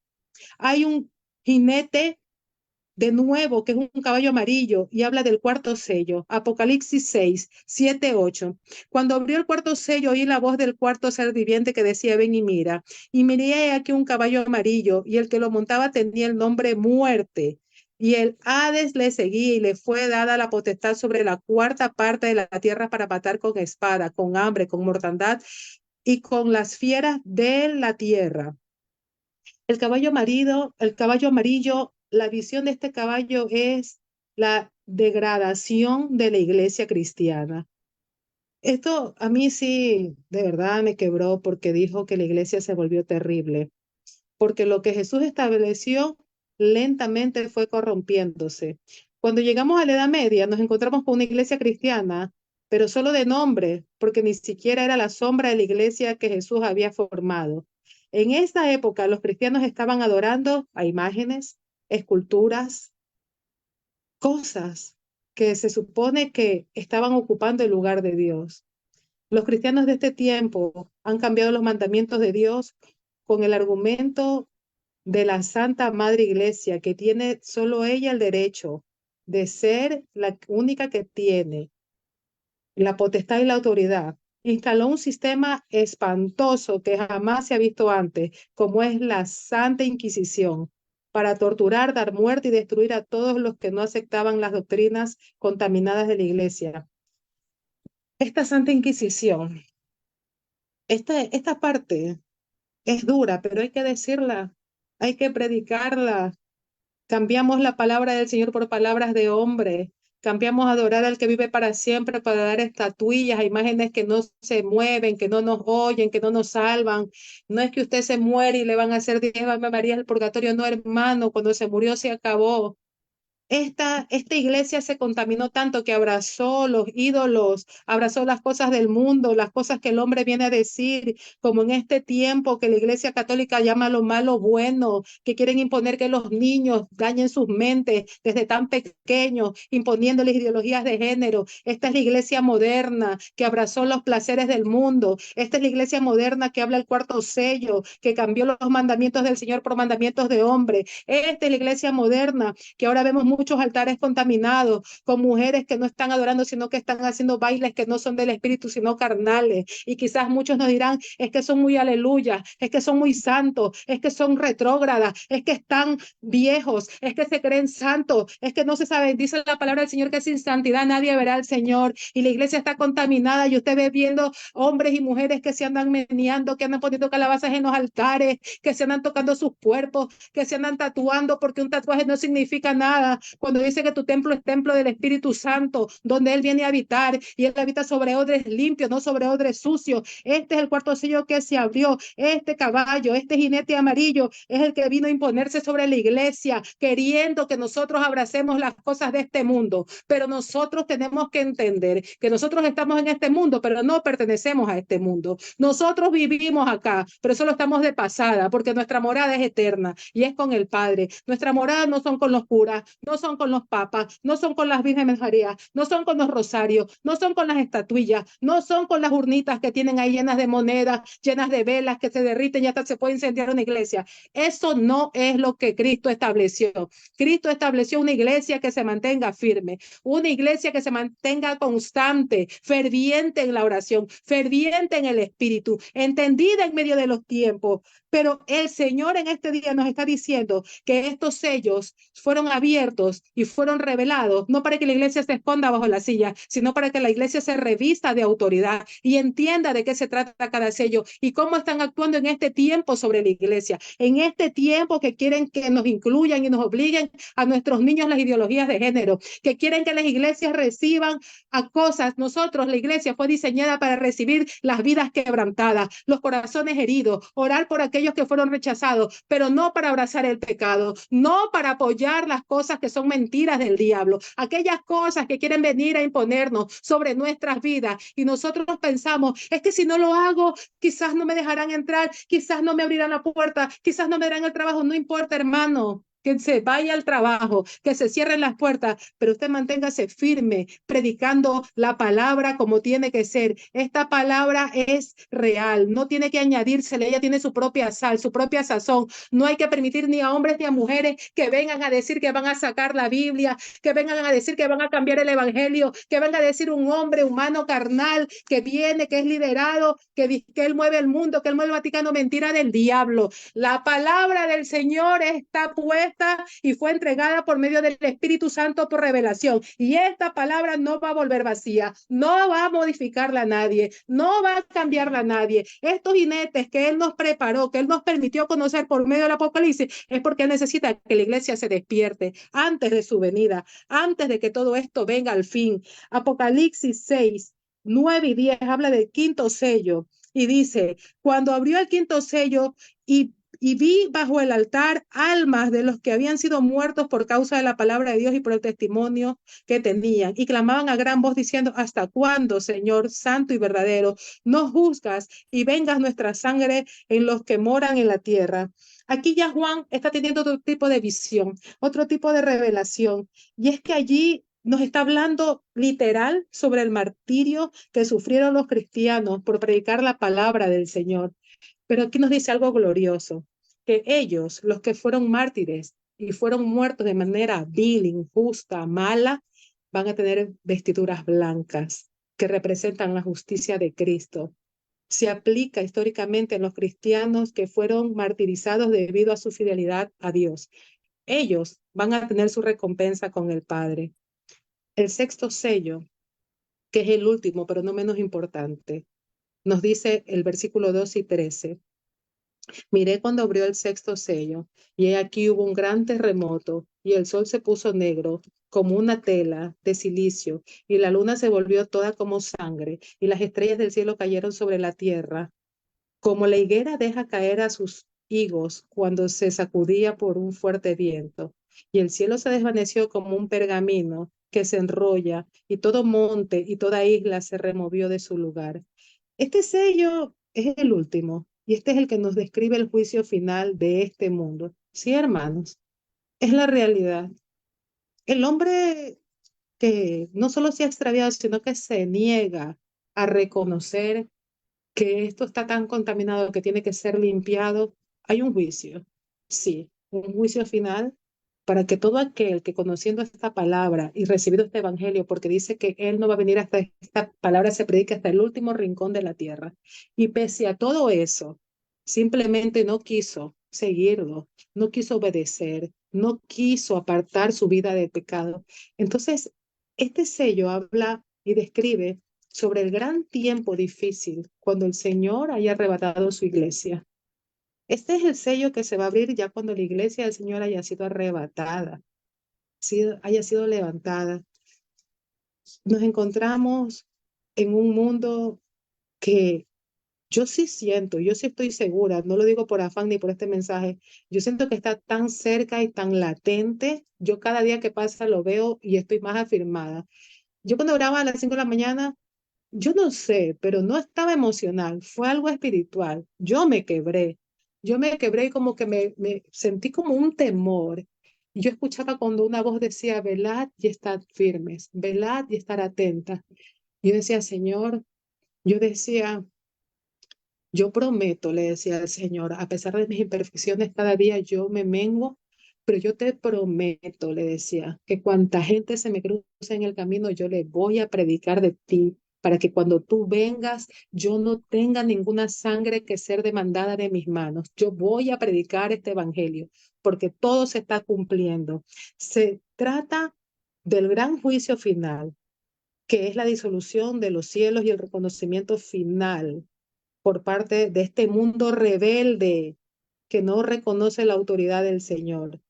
Hay un jinete de nuevo, que es un caballo amarillo, y habla del cuarto sello, Apocalipsis 6, 7, 8. Cuando abrió el cuarto sello, oí la voz del cuarto ser viviente que decía, ven y mira. Y miré aquí un caballo amarillo, y el que lo montaba tenía el nombre Muerte. Y el Hades le seguía y le fue dada la potestad sobre la cuarta parte de la tierra para matar con espada, con hambre, con mortandad y con las fieras de la tierra. El caballo amarillo, la visión de este caballo es la degradación de la iglesia cristiana. Esto a mí sí, de verdad me quebró porque dijo que la iglesia se volvió terrible, porque lo que Jesús estableció lentamente fue corrompiéndose. Cuando llegamos a la Edad Media, nos encontramos con una iglesia cristiana, pero solo de nombre, porque ni siquiera era la sombra de la iglesia que Jesús había formado. En esta época, los cristianos estaban adorando a imágenes, esculturas, cosas que se supone que estaban ocupando el lugar de Dios. Los cristianos de este tiempo han cambiado los mandamientos de Dios con el argumento de la Santa Madre Iglesia, que tiene solo ella el derecho de ser la única que tiene la potestad y la autoridad. Instaló un sistema espantoso que jamás se ha visto antes, como es la Santa Inquisición, para torturar, dar muerte y destruir a todos los que no aceptaban las doctrinas contaminadas de la Iglesia. Esta Santa Inquisición esta parte es dura, pero hay que decirla, hay que predicarla. Cambiamos la palabra del Señor por palabras de hombre. Cambiamos a adorar al que vive para siempre para dar estatuillas a imágenes que no se mueven, que no nos oyen, que no nos salvan. No es que usted se muere y le van a hacer 10 Ave Marías al purgatorio, no, hermano, cuando se murió se acabó. Esta iglesia se contaminó tanto que abrazó los ídolos, abrazó las cosas del mundo, las cosas que el hombre viene a decir, como en este tiempo que la iglesia católica llama lo malo bueno, que quieren imponer que los niños dañen sus mentes desde tan pequeños, imponiéndoles ideologías de género. Esta es la iglesia moderna que abrazó los placeres del mundo. Esta es la iglesia moderna que habla el cuarto sello, que cambió los mandamientos del Señor por mandamientos de hombre. Esta es la iglesia moderna que ahora vemos muchos altares contaminados con mujeres que no están adorando, sino que están haciendo bailes que no son del espíritu, sino carnales. Y quizás muchos nos dirán, es que son muy aleluya, es que son muy santos, es que son retrógradas, es que están viejos, es que se creen santos, es que no se sabe, dice la palabra del Señor que sin santidad nadie verá al Señor. Y la iglesia está contaminada y usted ve viendo hombres y mujeres que se andan meneando, que andan poniendo calabazas en los altares, que se andan tocando sus cuerpos, que se andan tatuando, porque un tatuaje no significa nada. Cuando dice que tu templo es templo del Espíritu Santo, donde Él viene a habitar, y Él habita sobre odres limpios, no sobre odres sucios. Este es el cuarto sello que se abrió. Este caballo, este jinete amarillo, es el que vino a imponerse sobre la iglesia, queriendo que nosotros abracemos las cosas de este mundo. Pero nosotros tenemos que entender que nosotros estamos en este mundo, pero no pertenecemos a este mundo. Nosotros vivimos acá, pero solo estamos de pasada, porque nuestra morada es eterna y es con el Padre. Nuestra morada no son con los curas, no son con los papas, no son con las Vírgenes María, no son con los rosarios, no son con las estatuillas, no son con las urnitas que tienen ahí llenas de monedas, llenas de velas que se derriten y hasta se puede incendiar una iglesia. Eso no es lo que Cristo estableció. Cristo estableció una iglesia que se mantenga firme, una iglesia que se mantenga constante, ferviente en la oración, ferviente en el espíritu, entendida en medio de los tiempos. Pero el Señor en este día nos está diciendo que estos sellos fueron abiertos y fueron revelados, no para que la iglesia se esconda bajo la silla, sino para que la iglesia se revista de autoridad y entienda de qué se trata cada sello y cómo están actuando en este tiempo sobre la iglesia, en este tiempo que quieren que nos incluyan y nos obliguen a nuestros niños las ideologías de género, que quieren que las iglesias reciban a cosas. Nosotros, la iglesia fue diseñada para recibir las vidas quebrantadas, los corazones heridos, orar por aquellos que fueron rechazados, pero no para abrazar el pecado, no para apoyar las cosas que son mentiras del diablo, aquellas cosas que quieren venir a imponernos sobre nuestras vidas. Y nosotros pensamos, es que si no lo hago, quizás no me dejarán entrar, quizás no me abrirán la puerta, quizás no me darán el trabajo. No importa, hermano, que se vaya al trabajo, que se cierren las puertas, pero usted manténgase firme, predicando la palabra como tiene que ser. Esta palabra es real, no tiene que añadírsele, ella tiene su propia sal, su propia sazón. No hay que permitir ni a hombres ni a mujeres que vengan a decir que van a sacar la Biblia, que vengan a decir que van a cambiar el evangelio, que venga a decir un hombre humano carnal que viene, que es liderado, que él mueve el mundo, que él mueve el Vaticano. Mentira del diablo. La palabra del Señor está puesta y fue entregada por medio del Espíritu Santo por revelación. Y esta palabra no va a volver vacía, no va a modificarla a nadie, no va a cambiarla a nadie. Estos jinetes que Él nos preparó, que Él nos permitió conocer por medio del Apocalipsis, es porque Él necesita que la iglesia se despierte antes de su venida, antes de que todo esto venga al fin. Apocalipsis 6, 9 y 10 habla del quinto sello y dice, cuando abrió el quinto sello y vi bajo el altar almas de los que habían sido muertos por causa de la palabra de Dios y por el testimonio que tenían, y clamaban a gran voz diciendo, ¿hasta cuándo, Señor santo y verdadero, no juzgas y vengas nuestra sangre en los que moran en la tierra? Aquí ya Juan está teniendo otro tipo de visión, otro tipo de revelación, y es que allí nos está hablando literal sobre el martirio que sufrieron los cristianos por predicar la palabra del Señor. Pero aquí nos dice algo glorioso, que ellos, los que fueron mártires y fueron muertos de manera vil, injusta, mala, van a tener vestiduras blancas que representan la justicia de Cristo. Se aplica históricamente en los cristianos que fueron martirizados debido a su fidelidad a Dios. Ellos van a tener su recompensa con el Padre. El sexto sello, que es el último, pero no menos importante, nos dice el versículo 2 y 13. Miré cuando abrió el sexto sello, y he aquí hubo un gran terremoto, y el sol se puso negro como una tela de silicio, y la luna se volvió toda como sangre, y las estrellas del cielo cayeron sobre la tierra, como la higuera deja caer a sus higos cuando se sacudía por un fuerte viento. Y el cielo se desvaneció como un pergamino que se enrolla, y todo monte y toda isla se removió de su lugar. Este sello es el último, y este es el que nos describe el juicio final de este mundo. Sí, hermanos, es la realidad. El hombre que no solo se ha extraviado, sino que se niega a reconocer que esto está tan contaminado que tiene que ser limpiado, hay un juicio, sí, un juicio final para que todo aquel que conociendo esta palabra y recibido este evangelio, porque dice que él no va a venir hasta esta palabra se predica hasta el último rincón de la tierra, y pese a todo eso, simplemente no quiso seguirlo, no quiso obedecer, no quiso apartar su vida de pecado. Entonces, este sello habla y describe sobre el gran tiempo difícil cuando el Señor haya arrebatado su iglesia. Este es el sello que se va a abrir ya cuando la iglesia del Señor haya sido arrebatada, haya sido levantada. Nos encontramos en un mundo que yo sí siento, yo sí estoy segura, no lo digo por afán ni por este mensaje, yo siento que está tan cerca y tan latente. Yo cada día que pasa lo veo y estoy más afirmada. Yo cuando oraba a las 5 de la mañana, yo no sé, pero no estaba emocional, fue algo espiritual. Yo me quebré y como que me sentí como un temor. Y yo escuchaba cuando una voz decía, velad y estad firmes, velad y estar atentas. Yo decía, Señor, yo decía, yo prometo, le decía al Señor, a pesar de mis imperfecciones, cada día yo me mengo, pero yo te prometo, le decía, que cuanta gente se me cruce en el camino, yo le voy a predicar de ti, para que cuando tú vengas, yo no tenga ninguna sangre que ser demandada de mis manos. Yo voy a predicar este evangelio, porque todo se está cumpliendo. Se trata del gran juicio final, que es la disolución de los cielos y el reconocimiento final por parte de este mundo rebelde que no reconoce la autoridad del Señor.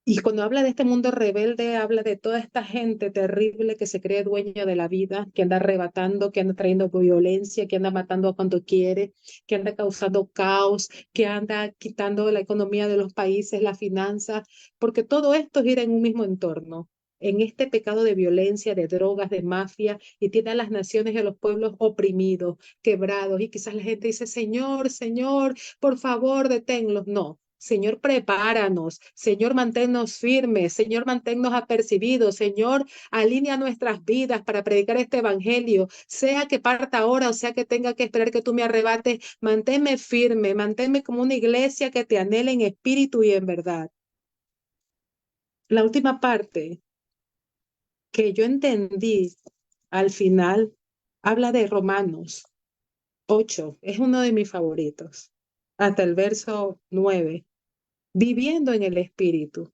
Y cuando habla de este mundo rebelde, habla de toda esta gente terrible que se cree dueño de la vida, que anda arrebatando, que anda trayendo violencia, que anda matando a cuanto quiere, que anda causando caos, que anda quitando la economía de los países, las finanzas, porque todo esto gira en un mismo entorno, en este pecado de violencia, de drogas, de mafia, y tiene a las naciones y a los pueblos oprimidos, quebrados, y quizás la gente dice, Señor, Señor, por favor, deténlos. No, Señor, prepáranos. Señor, manténnos firmes. Señor, manténnos apercibidos. Señor, alinea nuestras vidas para predicar este evangelio. Sea que parta ahora o sea que tenga que esperar que tú me arrebates, manténme firme, manténme como una iglesia que te anhela en espíritu y en verdad. La última parte que yo entendí al final habla de Romanos 8. Es uno de mis favoritos. Hasta el verso 9. Viviendo en el espíritu.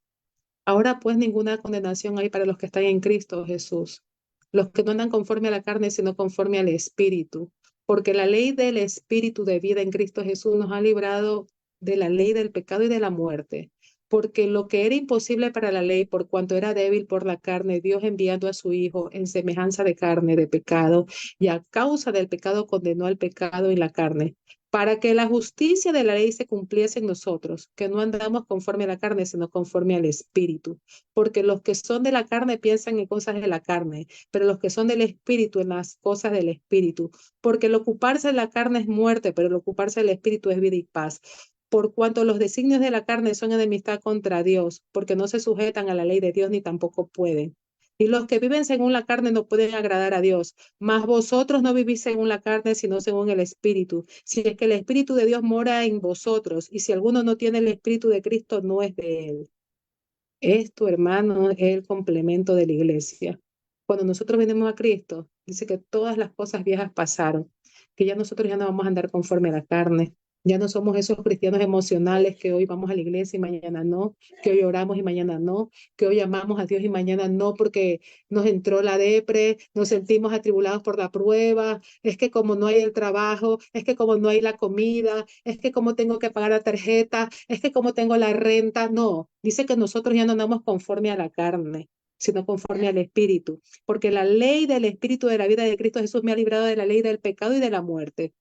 Ahora pues ninguna condenación hay para los que están en Cristo Jesús, los que no andan conforme a la carne, sino conforme al Espíritu, porque la ley del Espíritu de vida en Cristo Jesús nos ha librado de la ley del pecado y de la muerte, porque lo que era imposible para la ley, por cuanto era débil por la carne, Dios enviando a su Hijo en semejanza de carne, de pecado, y a causa del pecado condenó al pecado en la carne para que la justicia de la ley se cumpliese en nosotros, que no andamos conforme a la carne, sino conforme al Espíritu. Porque los que son de la carne piensan en cosas de la carne, pero los que son del Espíritu en las cosas del Espíritu. Porque el ocuparse de la carne es muerte, pero el ocuparse del Espíritu es vida y paz. Por cuanto los designios de la carne son enemistad contra Dios, porque no se sujetan a la ley de Dios ni tampoco pueden. Y los que viven según la carne no pueden agradar a Dios. Mas vosotros no vivís según la carne, sino según el Espíritu. Si es que el Espíritu de Dios mora en vosotros, y si alguno no tiene el Espíritu de Cristo, no es de él. Esto, hermano, es el complemento de la iglesia. Cuando nosotros venimos a Cristo, dice que todas las cosas viejas pasaron, que ya nosotros ya no vamos a andar conforme a la carne, Ya no somos esos cristianos emocionales que hoy vamos a la iglesia y mañana no, que hoy oramos y mañana no, que hoy amamos a Dios y mañana no porque nos entró la depre, nos sentimos atribulados por la prueba, es que como no hay el trabajo, es que como no hay la comida, es que como tengo que pagar la tarjeta, es que como tengo la renta. No, dice que nosotros ya no andamos conforme a la carne, sino conforme al Espíritu, porque la ley del Espíritu de la vida de Cristo Jesús me ha librado de la ley del pecado y de la muerte.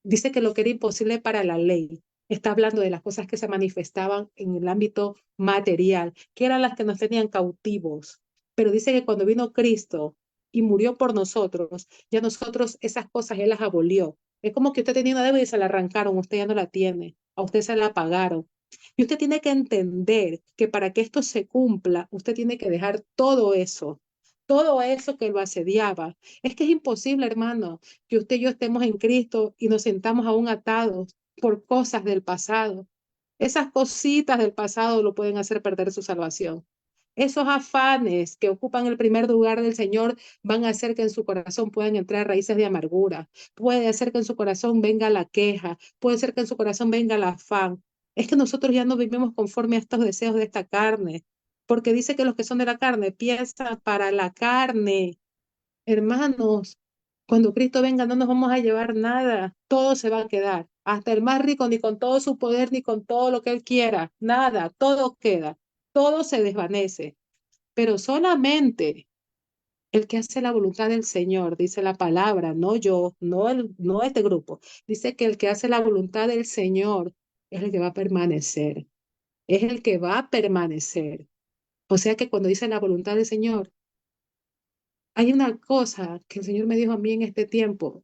Dice que lo que era imposible para la ley. Está hablando de las cosas que se manifestaban en el ámbito material, que eran las que nos tenían cautivos. Pero dice que cuando vino Cristo y murió por nosotros, ya nosotros esas cosas Él las abolió. Es como que usted tenía una deuda y se la arrancaron, usted ya no la tiene, a usted se la pagaron. Y usted tiene que entender que para que esto se cumpla, usted tiene que dejar todo eso que lo asediaba. Es que es imposible, hermano, que usted y yo estemos en Cristo y nos sentamos aún atados por cosas del pasado. Esas cositas del pasado lo pueden hacer perder su salvación. Esos afanes que ocupan el primer lugar del Señor van a hacer que en su corazón puedan entrar raíces de amargura. Puede hacer que en su corazón venga la queja. Puede ser que en su corazón venga el afán. Es que nosotros ya no vivimos conforme a estos deseos de esta carne, porque dice que los que son de la carne piensan para la carne. Hermanos, cuando Cristo venga no nos vamos a llevar nada, todo se va a quedar, hasta el más rico, ni con todo su poder, ni con todo lo que él quiera, nada, todo queda, todo se desvanece, pero solamente el que hace la voluntad del Señor, dice la palabra, no yo, no este grupo, dice que el que hace la voluntad del Señor es el que va a permanecer, es el que va a permanecer. O sea que cuando dice la voluntad del Señor, hay una cosa que el Señor me dijo a mí en este tiempo,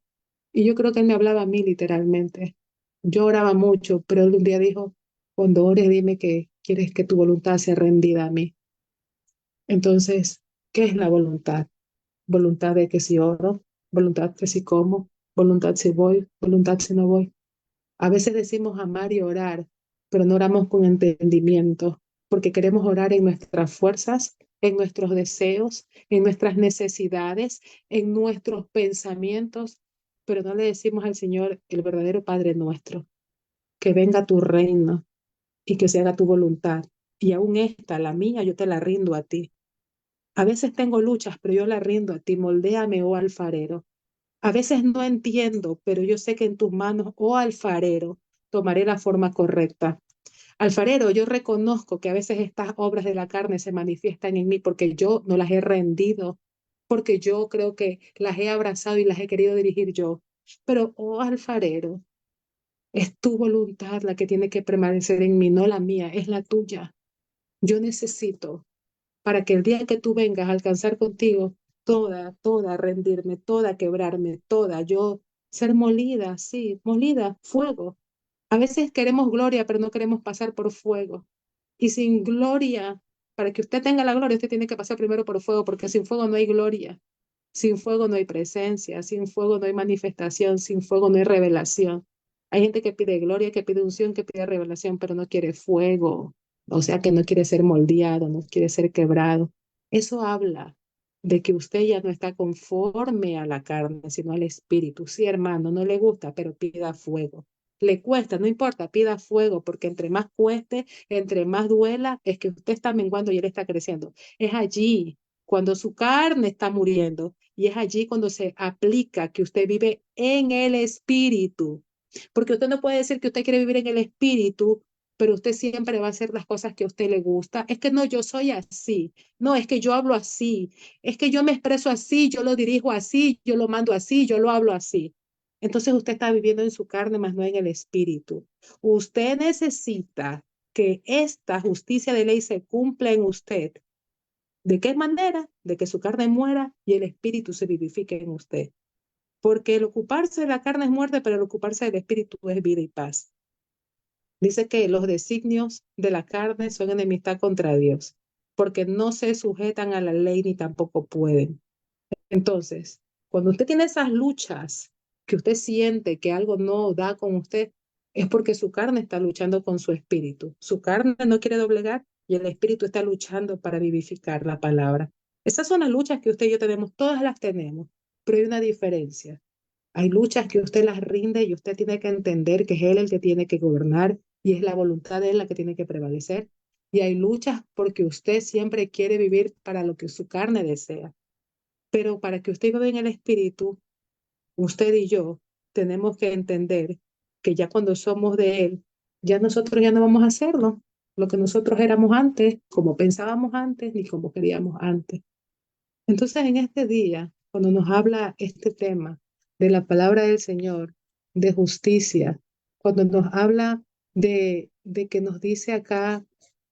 y yo creo que Él me hablaba a mí literalmente. Yo oraba mucho, pero Él un día dijo, cuando ores, dime que quieres que tu voluntad sea rendida a mí. Entonces, ¿qué es la voluntad? Voluntad de que si oro, voluntad que si como, voluntad si voy, voluntad si no voy. A veces decimos amar y orar, pero no oramos con entendimiento, porque queremos orar en nuestras fuerzas, en nuestros deseos, en nuestras necesidades, en nuestros pensamientos, pero no le decimos al Señor, el verdadero Padre nuestro, que venga tu reino y que se haga tu voluntad. Y aún esta, la mía, yo te la rindo a ti. A veces tengo luchas, pero yo la rindo a ti. Moldéame, oh alfarero. A veces no entiendo, pero yo sé que en tus manos, oh alfarero, tomaré la forma correcta. Alfarero, yo reconozco que a veces estas obras de la carne se manifiestan en mí porque yo no las he rendido, porque yo creo que las he abrazado y las he querido dirigir yo. Pero, oh alfarero, es tu voluntad la que tiene que permanecer en mí, no la mía, es la tuya. Yo necesito para que el día que tú vengas a alcanzar contigo, toda rendirme, toda quebrarme, toda yo ser molida, sí, molida, fuego. A veces queremos gloria, pero no queremos pasar por fuego. Y sin gloria, para que usted tenga la gloria, usted tiene que pasar primero por fuego, porque sin fuego no hay gloria. Sin fuego no hay presencia, sin fuego no hay manifestación, sin fuego no hay revelación. Hay gente que pide gloria, que pide unción, que pide revelación, pero no quiere fuego. O sea que no quiere ser moldeado, no quiere ser quebrado. Eso habla de que usted ya no está conforme a la carne, sino al espíritu. Sí, hermano, no le gusta, pero pida fuego. Le cuesta, no importa, pida fuego, porque entre más cueste, entre más duela, es que usted está menguando y él está creciendo. Es allí cuando su carne está muriendo y es allí cuando se aplica que usted vive en el espíritu. Porque usted no puede decir que usted quiere vivir en el espíritu, pero usted siempre va a hacer las cosas que a usted le gusta. Es que no, yo soy así. No, es que yo hablo así. Es que yo me expreso así, yo lo dirijo así, yo lo mando así, yo lo hablo así. Entonces usted está viviendo en su carne, más no en el espíritu. Usted necesita que esta justicia de ley se cumpla en usted. ¿De qué manera? De que su carne muera y el espíritu se vivifique en usted. Porque el ocuparse de la carne es muerte, pero el ocuparse del espíritu es vida y paz. Dice que los designios de la carne son enemistad contra Dios, porque no se sujetan a la ley ni tampoco pueden. Entonces, cuando usted tiene esas luchas, que usted siente que algo no da con usted, es porque su carne está luchando con su espíritu. Su carne no quiere doblegar y el espíritu está luchando para vivificar la palabra. Esas son las luchas que usted y yo tenemos, todas las tenemos, pero hay una diferencia. Hay luchas que usted las rinde y usted tiene que entender que es Él el que tiene que gobernar y es la voluntad de Él la que tiene que prevalecer. Y hay luchas porque usted siempre quiere vivir para lo que su carne desea. Pero para que usted viva en el Espíritu, usted y yo tenemos que entender que ya cuando somos de Él, ya nosotros ya no vamos a hacerlo lo que nosotros éramos antes, como pensábamos antes, ni como queríamos antes. Entonces, en este día, cuando nos habla este tema de la palabra del Señor, de justicia, cuando nos habla de que nos dice acá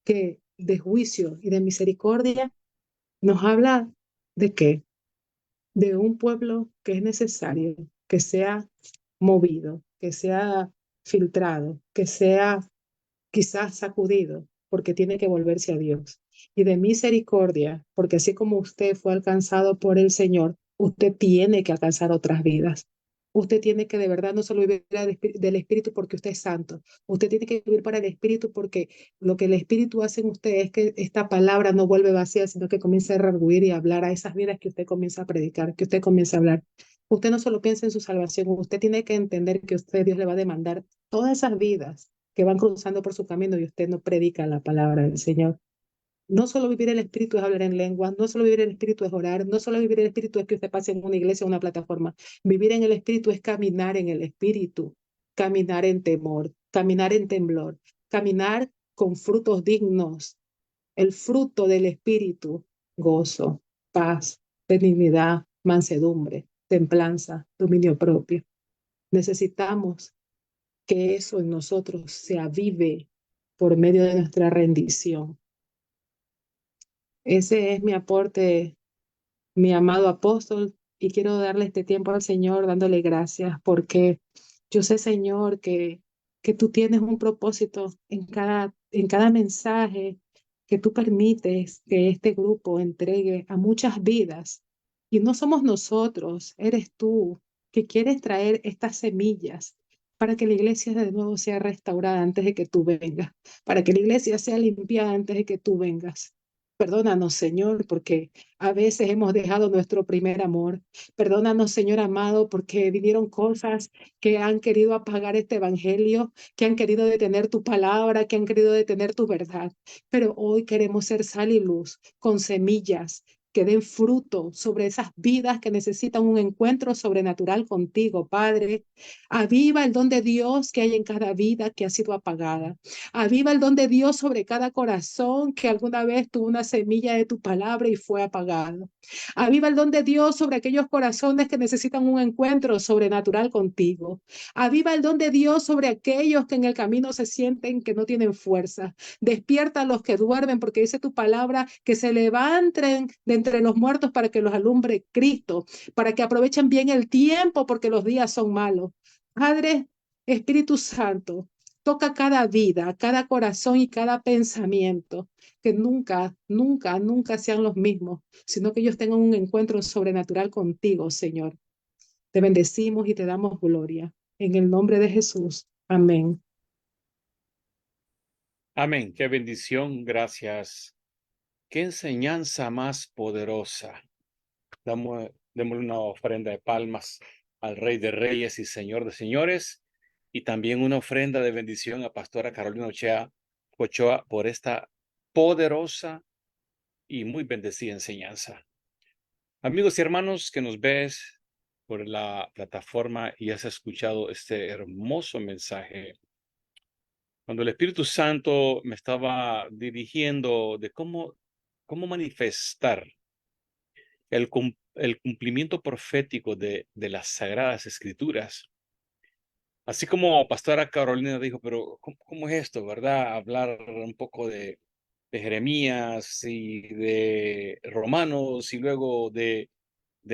que de juicio y de misericordia, nos habla de qué? De un pueblo que es necesario que sea movido, que sea filtrado, que sea quizás sacudido, porque tiene que volverse a Dios. Y de misericordia, porque así como usted fue alcanzado por el Señor, usted tiene que alcanzar otras vidas. Usted tiene que de verdad no solo vivir del Espíritu porque usted es santo, usted tiene que vivir para el Espíritu porque lo que el Espíritu hace en usted es que esta palabra no vuelve vacía, sino que comienza a redarguir y a hablar a esas vidas que usted comienza a predicar, que usted comienza a hablar. Usted no solo piensa en su salvación, usted tiene que entender que usted, Dios le va a demandar todas esas vidas que van cruzando por su camino y usted no predica la palabra del Señor. No solo vivir el Espíritu es hablar en lengua, no solo vivir el Espíritu es orar, no solo vivir el Espíritu es que usted pase en una iglesia o una plataforma. Vivir en el Espíritu es caminar en el Espíritu, caminar en temor, caminar en temblor, caminar con frutos dignos. El fruto del Espíritu, gozo, paz, benignidad, mansedumbre, templanza, dominio propio. Necesitamos que eso en nosotros se avive por medio de nuestra rendición. Ese es mi aporte, mi amado apóstol, y quiero darle este tiempo al Señor dándole gracias porque yo sé, Señor, que tú tienes un propósito en cada mensaje que tú permites que este grupo entregue a muchas vidas. Y no somos nosotros, eres tú que quieres traer estas semillas para que la iglesia de nuevo sea restaurada antes de que tú vengas, para que la iglesia sea limpiada antes de que tú vengas. Perdónanos, Señor, porque a veces hemos dejado nuestro primer amor. Perdónanos, Señor amado, porque vinieron cosas que han querido apagar este evangelio, que han querido detener tu palabra, que han querido detener tu verdad. Pero hoy queremos ser sal y luz con semillas que den fruto sobre esas vidas que necesitan un encuentro sobrenatural contigo, Padre. Aviva el don de Dios que hay en cada vida que ha sido apagada. Aviva el don de Dios sobre cada corazón que alguna vez tuvo una semilla de tu palabra y fue apagado. Aviva el don de Dios sobre aquellos corazones que necesitan un encuentro sobrenatural contigo. Aviva el don de Dios sobre aquellos que en el camino se sienten que no tienen fuerza. Despierta a los que duermen, porque dice tu palabra que se levanten de entre los muertos para que los alumbre Cristo, para que aprovechen bien el tiempo, porque los días son malos. Padre, Espíritu Santo, toca cada vida, cada corazón y cada pensamiento, que nunca, nunca, nunca sean los mismos, sino que ellos tengan un encuentro sobrenatural contigo, Señor. Te bendecimos y te damos gloria. En el nombre de Jesús. Amén. Amén. Qué bendición. Gracias. Qué enseñanza más poderosa. Démosle una ofrenda de palmas al Rey de Reyes y Señor de Señores, y también una ofrenda de bendición a Pastora Carolina Ochoa por esta poderosa y muy bendecida enseñanza. Amigos y hermanos que nos ves por la plataforma y has escuchado este hermoso mensaje, cuando el Espíritu Santo me estaba dirigiendo de cómo manifestar el cumplimiento profético de las Sagradas Escrituras. Así como Pastora Carolina dijo, pero ¿cómo es esto, verdad? Hablar un poco de Jeremías y de Romanos y luego de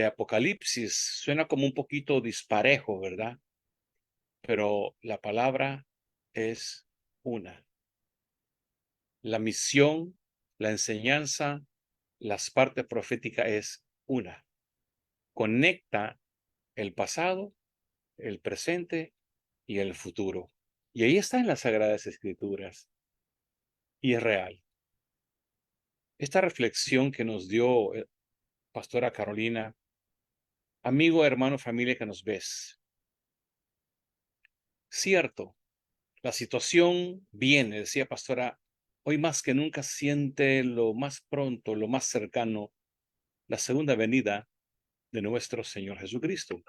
Apocalipsis. Suena como un poquito disparejo, ¿verdad? Pero la palabra es una. La misión, la enseñanza, las partes proféticas es una. Conecta el pasado, el presente y el futuro. Y ahí está en las Sagradas Escrituras. Y es real. Esta reflexión que nos dio Pastora Carolina Amigo, hermano, familia que nos ves. Cierto, la situación viene, decía pastora, hoy más que nunca siente lo más pronto, lo más cercano, la segunda venida de nuestro Señor Jesucristo.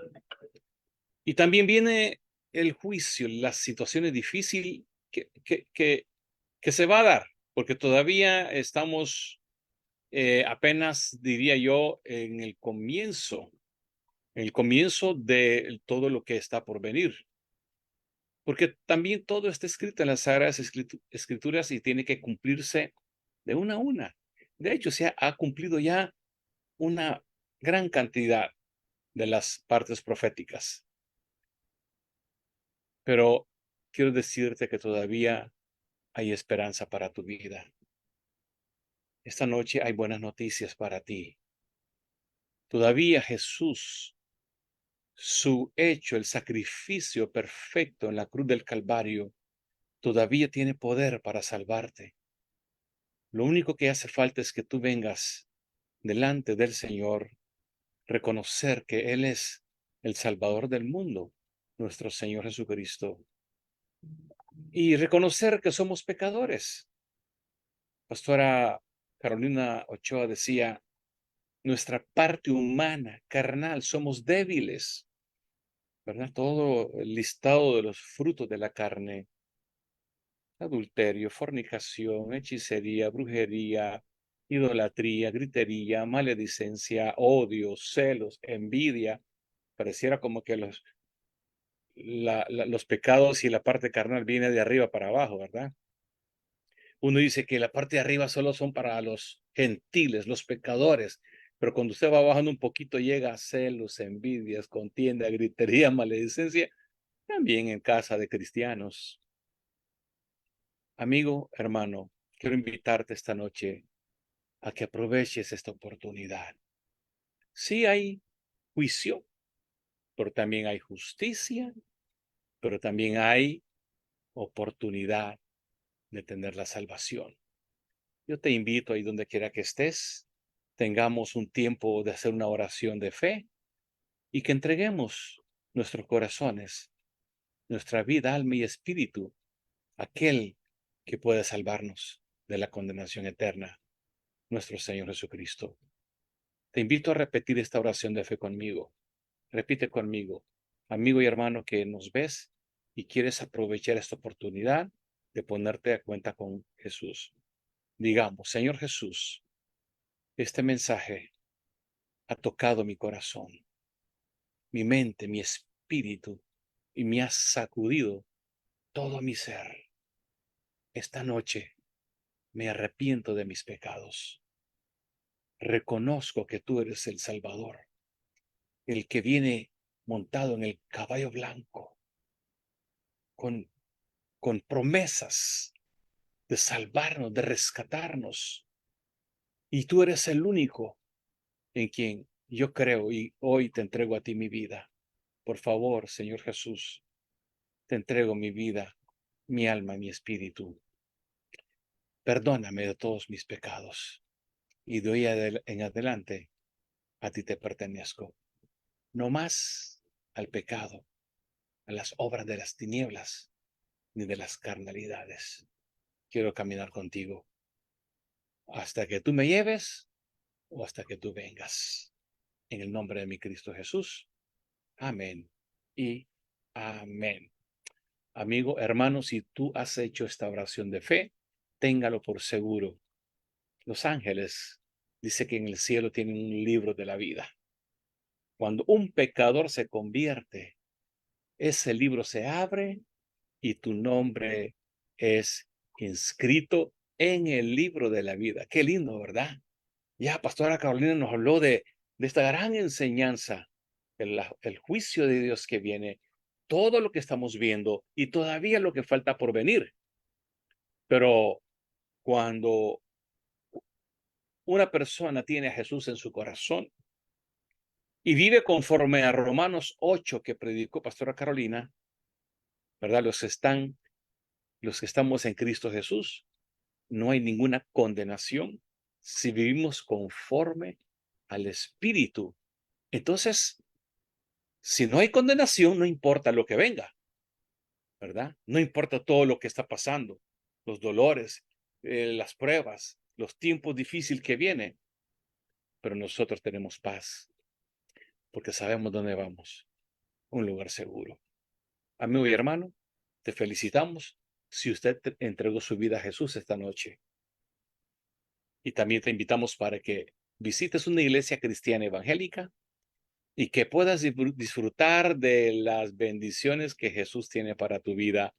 Y también viene el juicio, las situaciones difíciles que se va a dar, porque todavía estamos apenas, diría yo, en el comienzo de todo lo que está por venir. Porque también todo está escrito en las Sagradas Escrituras y tiene que cumplirse de una a una. De hecho, se ha cumplido ya una gran cantidad de las partes proféticas. Pero quiero decirte que todavía hay esperanza para tu vida. Esta noche hay buenas noticias para ti. Todavía Jesús, su hecho, el sacrificio perfecto en la cruz del Calvario, todavía tiene poder para salvarte. Lo único que hace falta es que tú vengas delante del Señor, reconocer que Él es el Salvador del mundo, nuestro Señor Jesucristo, y reconocer que somos pecadores. Pastora Carolina Ochoa decía, nuestra parte humana, carnal, somos débiles, ¿verdad? Todo el listado de los frutos de la carne, adulterio, fornicación, hechicería, brujería, idolatría, gritería, maledicencia, odio, celos, envidia. Pareciera como que los pecados y la parte carnal viene de arriba para abajo, ¿verdad? Uno dice que la parte de arriba solo son para los gentiles, los pecadores, pero cuando usted va bajando un poquito llega a celos, envidias, contienda, gritería, maledicencia, también en casa de cristianos. Amigo, hermano, quiero invitarte esta noche a que aproveches esta oportunidad. Sí hay juicio, pero también hay justicia, pero también hay oportunidad de tener la salvación. Yo te invito ahí donde quiera que estés, tengamos un tiempo de hacer una oración de fe y que entreguemos nuestros corazones, nuestra vida, alma y espíritu a aquel que puede salvarnos de la condenación eterna, nuestro Señor Jesucristo. Te invito a repetir esta oración de fe conmigo. Repite conmigo, amigo y hermano que nos ves y quieres aprovechar esta oportunidad de ponerte a cuenta con Jesús. Digamos, Señor Jesús, este mensaje ha tocado mi corazón, mi mente, mi espíritu y me ha sacudido todo mi ser. Esta noche me arrepiento de mis pecados. Reconozco que tú eres el Salvador, el que viene montado en el caballo blanco, con, con promesas de salvarnos, de rescatarnos. Y tú eres el único en quien yo creo y hoy te entrego a ti mi vida. Por favor, Señor Jesús, te entrego mi vida, mi alma, mi espíritu. Perdóname de todos mis pecados y de hoy en adelante a ti te pertenezco. No más al pecado, a las obras de las tinieblas, ni de las carnalidades. Quiero caminar contigo hasta que tú me lleves o hasta que tú vengas. En el nombre de mi Cristo Jesús. Amén y amén. Amigo, hermano, si tú has hecho esta oración de fe, téngalo por seguro. Los ángeles dice que en el cielo tienen un libro de la vida. Cuando un pecador se convierte, ese libro se abre y tu nombre es inscrito en el libro de la vida. Qué lindo, ¿verdad? Ya, Pastora Carolina nos habló de esta gran enseñanza, el juicio de Dios que viene, todo lo que estamos viendo y todavía lo que falta por venir. Pero cuando una persona tiene a Jesús en su corazón y vive conforme a Romanos 8 que predicó Pastora Carolina, ¿verdad? Los que estamos en Cristo Jesús, no hay ninguna condenación si vivimos conforme al Espíritu. Entonces, Si no hay condenación, no importa lo que venga, ¿verdad? No importa todo lo que está pasando, los dolores, las pruebas, los tiempos difíciles que vienen, pero nosotros tenemos paz porque sabemos dónde vamos, un lugar seguro. Amigo y hermano, te felicitamos si usted entregó su vida a Jesús esta noche. Y también te invitamos para que visites una iglesia cristiana evangélica y que puedas disfrutar de las bendiciones que Jesús tiene para tu vida,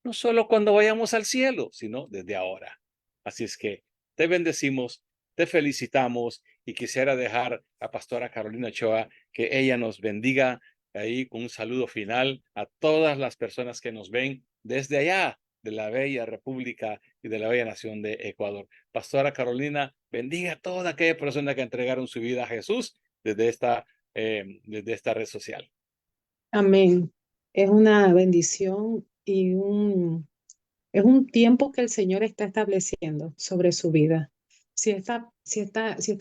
no solo cuando vayamos al cielo, sino desde ahora. Así es que te bendecimos, te felicitamos y quisiera dejar a Pastora Carolina Ochoa que ella nos bendiga ahí con un saludo final a todas las personas que nos ven desde allá de la bella República y de la bella nación de Ecuador. Pastora Carolina, bendiga a toda aquella persona que entregaron su vida a Jesús desde esta red social. Amén. Es una bendición y es un tiempo que el Señor está estableciendo sobre su vida. Si esta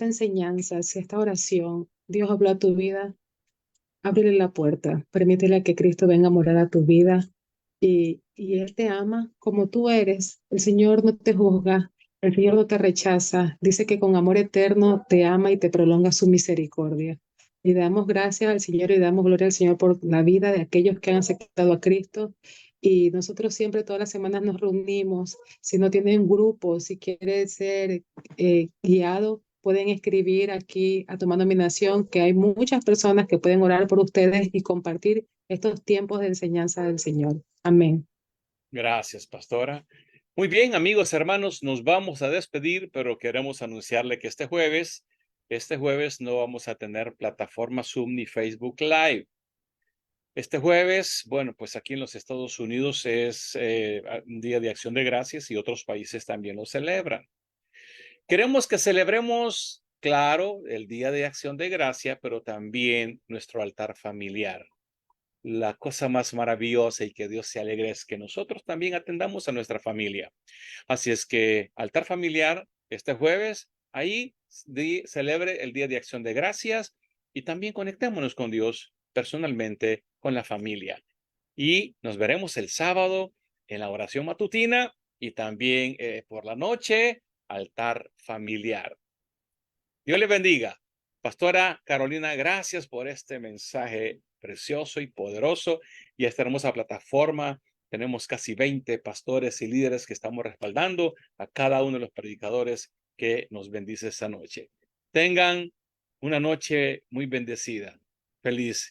enseñanza, si esta oración, Dios habló a tu vida, ábrele la puerta, permítele que Cristo venga a morar a tu vida y Él te ama como tú eres. El Señor no te juzga, el Señor no te rechaza. Dice que con amor eterno te ama y te prolonga su misericordia. Y damos gracias al Señor y damos gloria al Señor por la vida de aquellos que han aceptado a Cristo. Y nosotros siempre todas las semanas nos reunimos. Si no tienen grupo, si quieren ser guiado, pueden escribir aquí a Tomando Mi Nación, que hay muchas personas que pueden orar por ustedes y compartir estos tiempos de enseñanza del Señor. Amén. Gracias, pastora. Muy bien, amigos, hermanos, nos vamos a despedir, pero queremos anunciarle que este jueves no vamos a tener plataforma Zoom ni Facebook Live. Este jueves, bueno, pues aquí en los Estados Unidos es un día de Acción de Gracias y otros países también lo celebran. Queremos que celebremos, claro, el Día de Acción de Gracia, pero también nuestro altar familiar. La cosa más maravillosa y que Dios se alegre es que nosotros también atendamos a nuestra familia. Así es que altar familiar este jueves, ahí celebre el Día de Acción de Gracias y también conectémonos con Dios personalmente, con la familia. Y nos veremos el sábado en la oración matutina y también por la noche, altar familiar. Dios le bendiga. Pastora Carolina, gracias por este mensaje precioso y poderoso y esta hermosa plataforma. Tenemos casi 20 pastores y líderes que estamos respaldando a cada uno de los predicadores que nos bendice esta noche. Tengan una noche muy bendecida. Feliz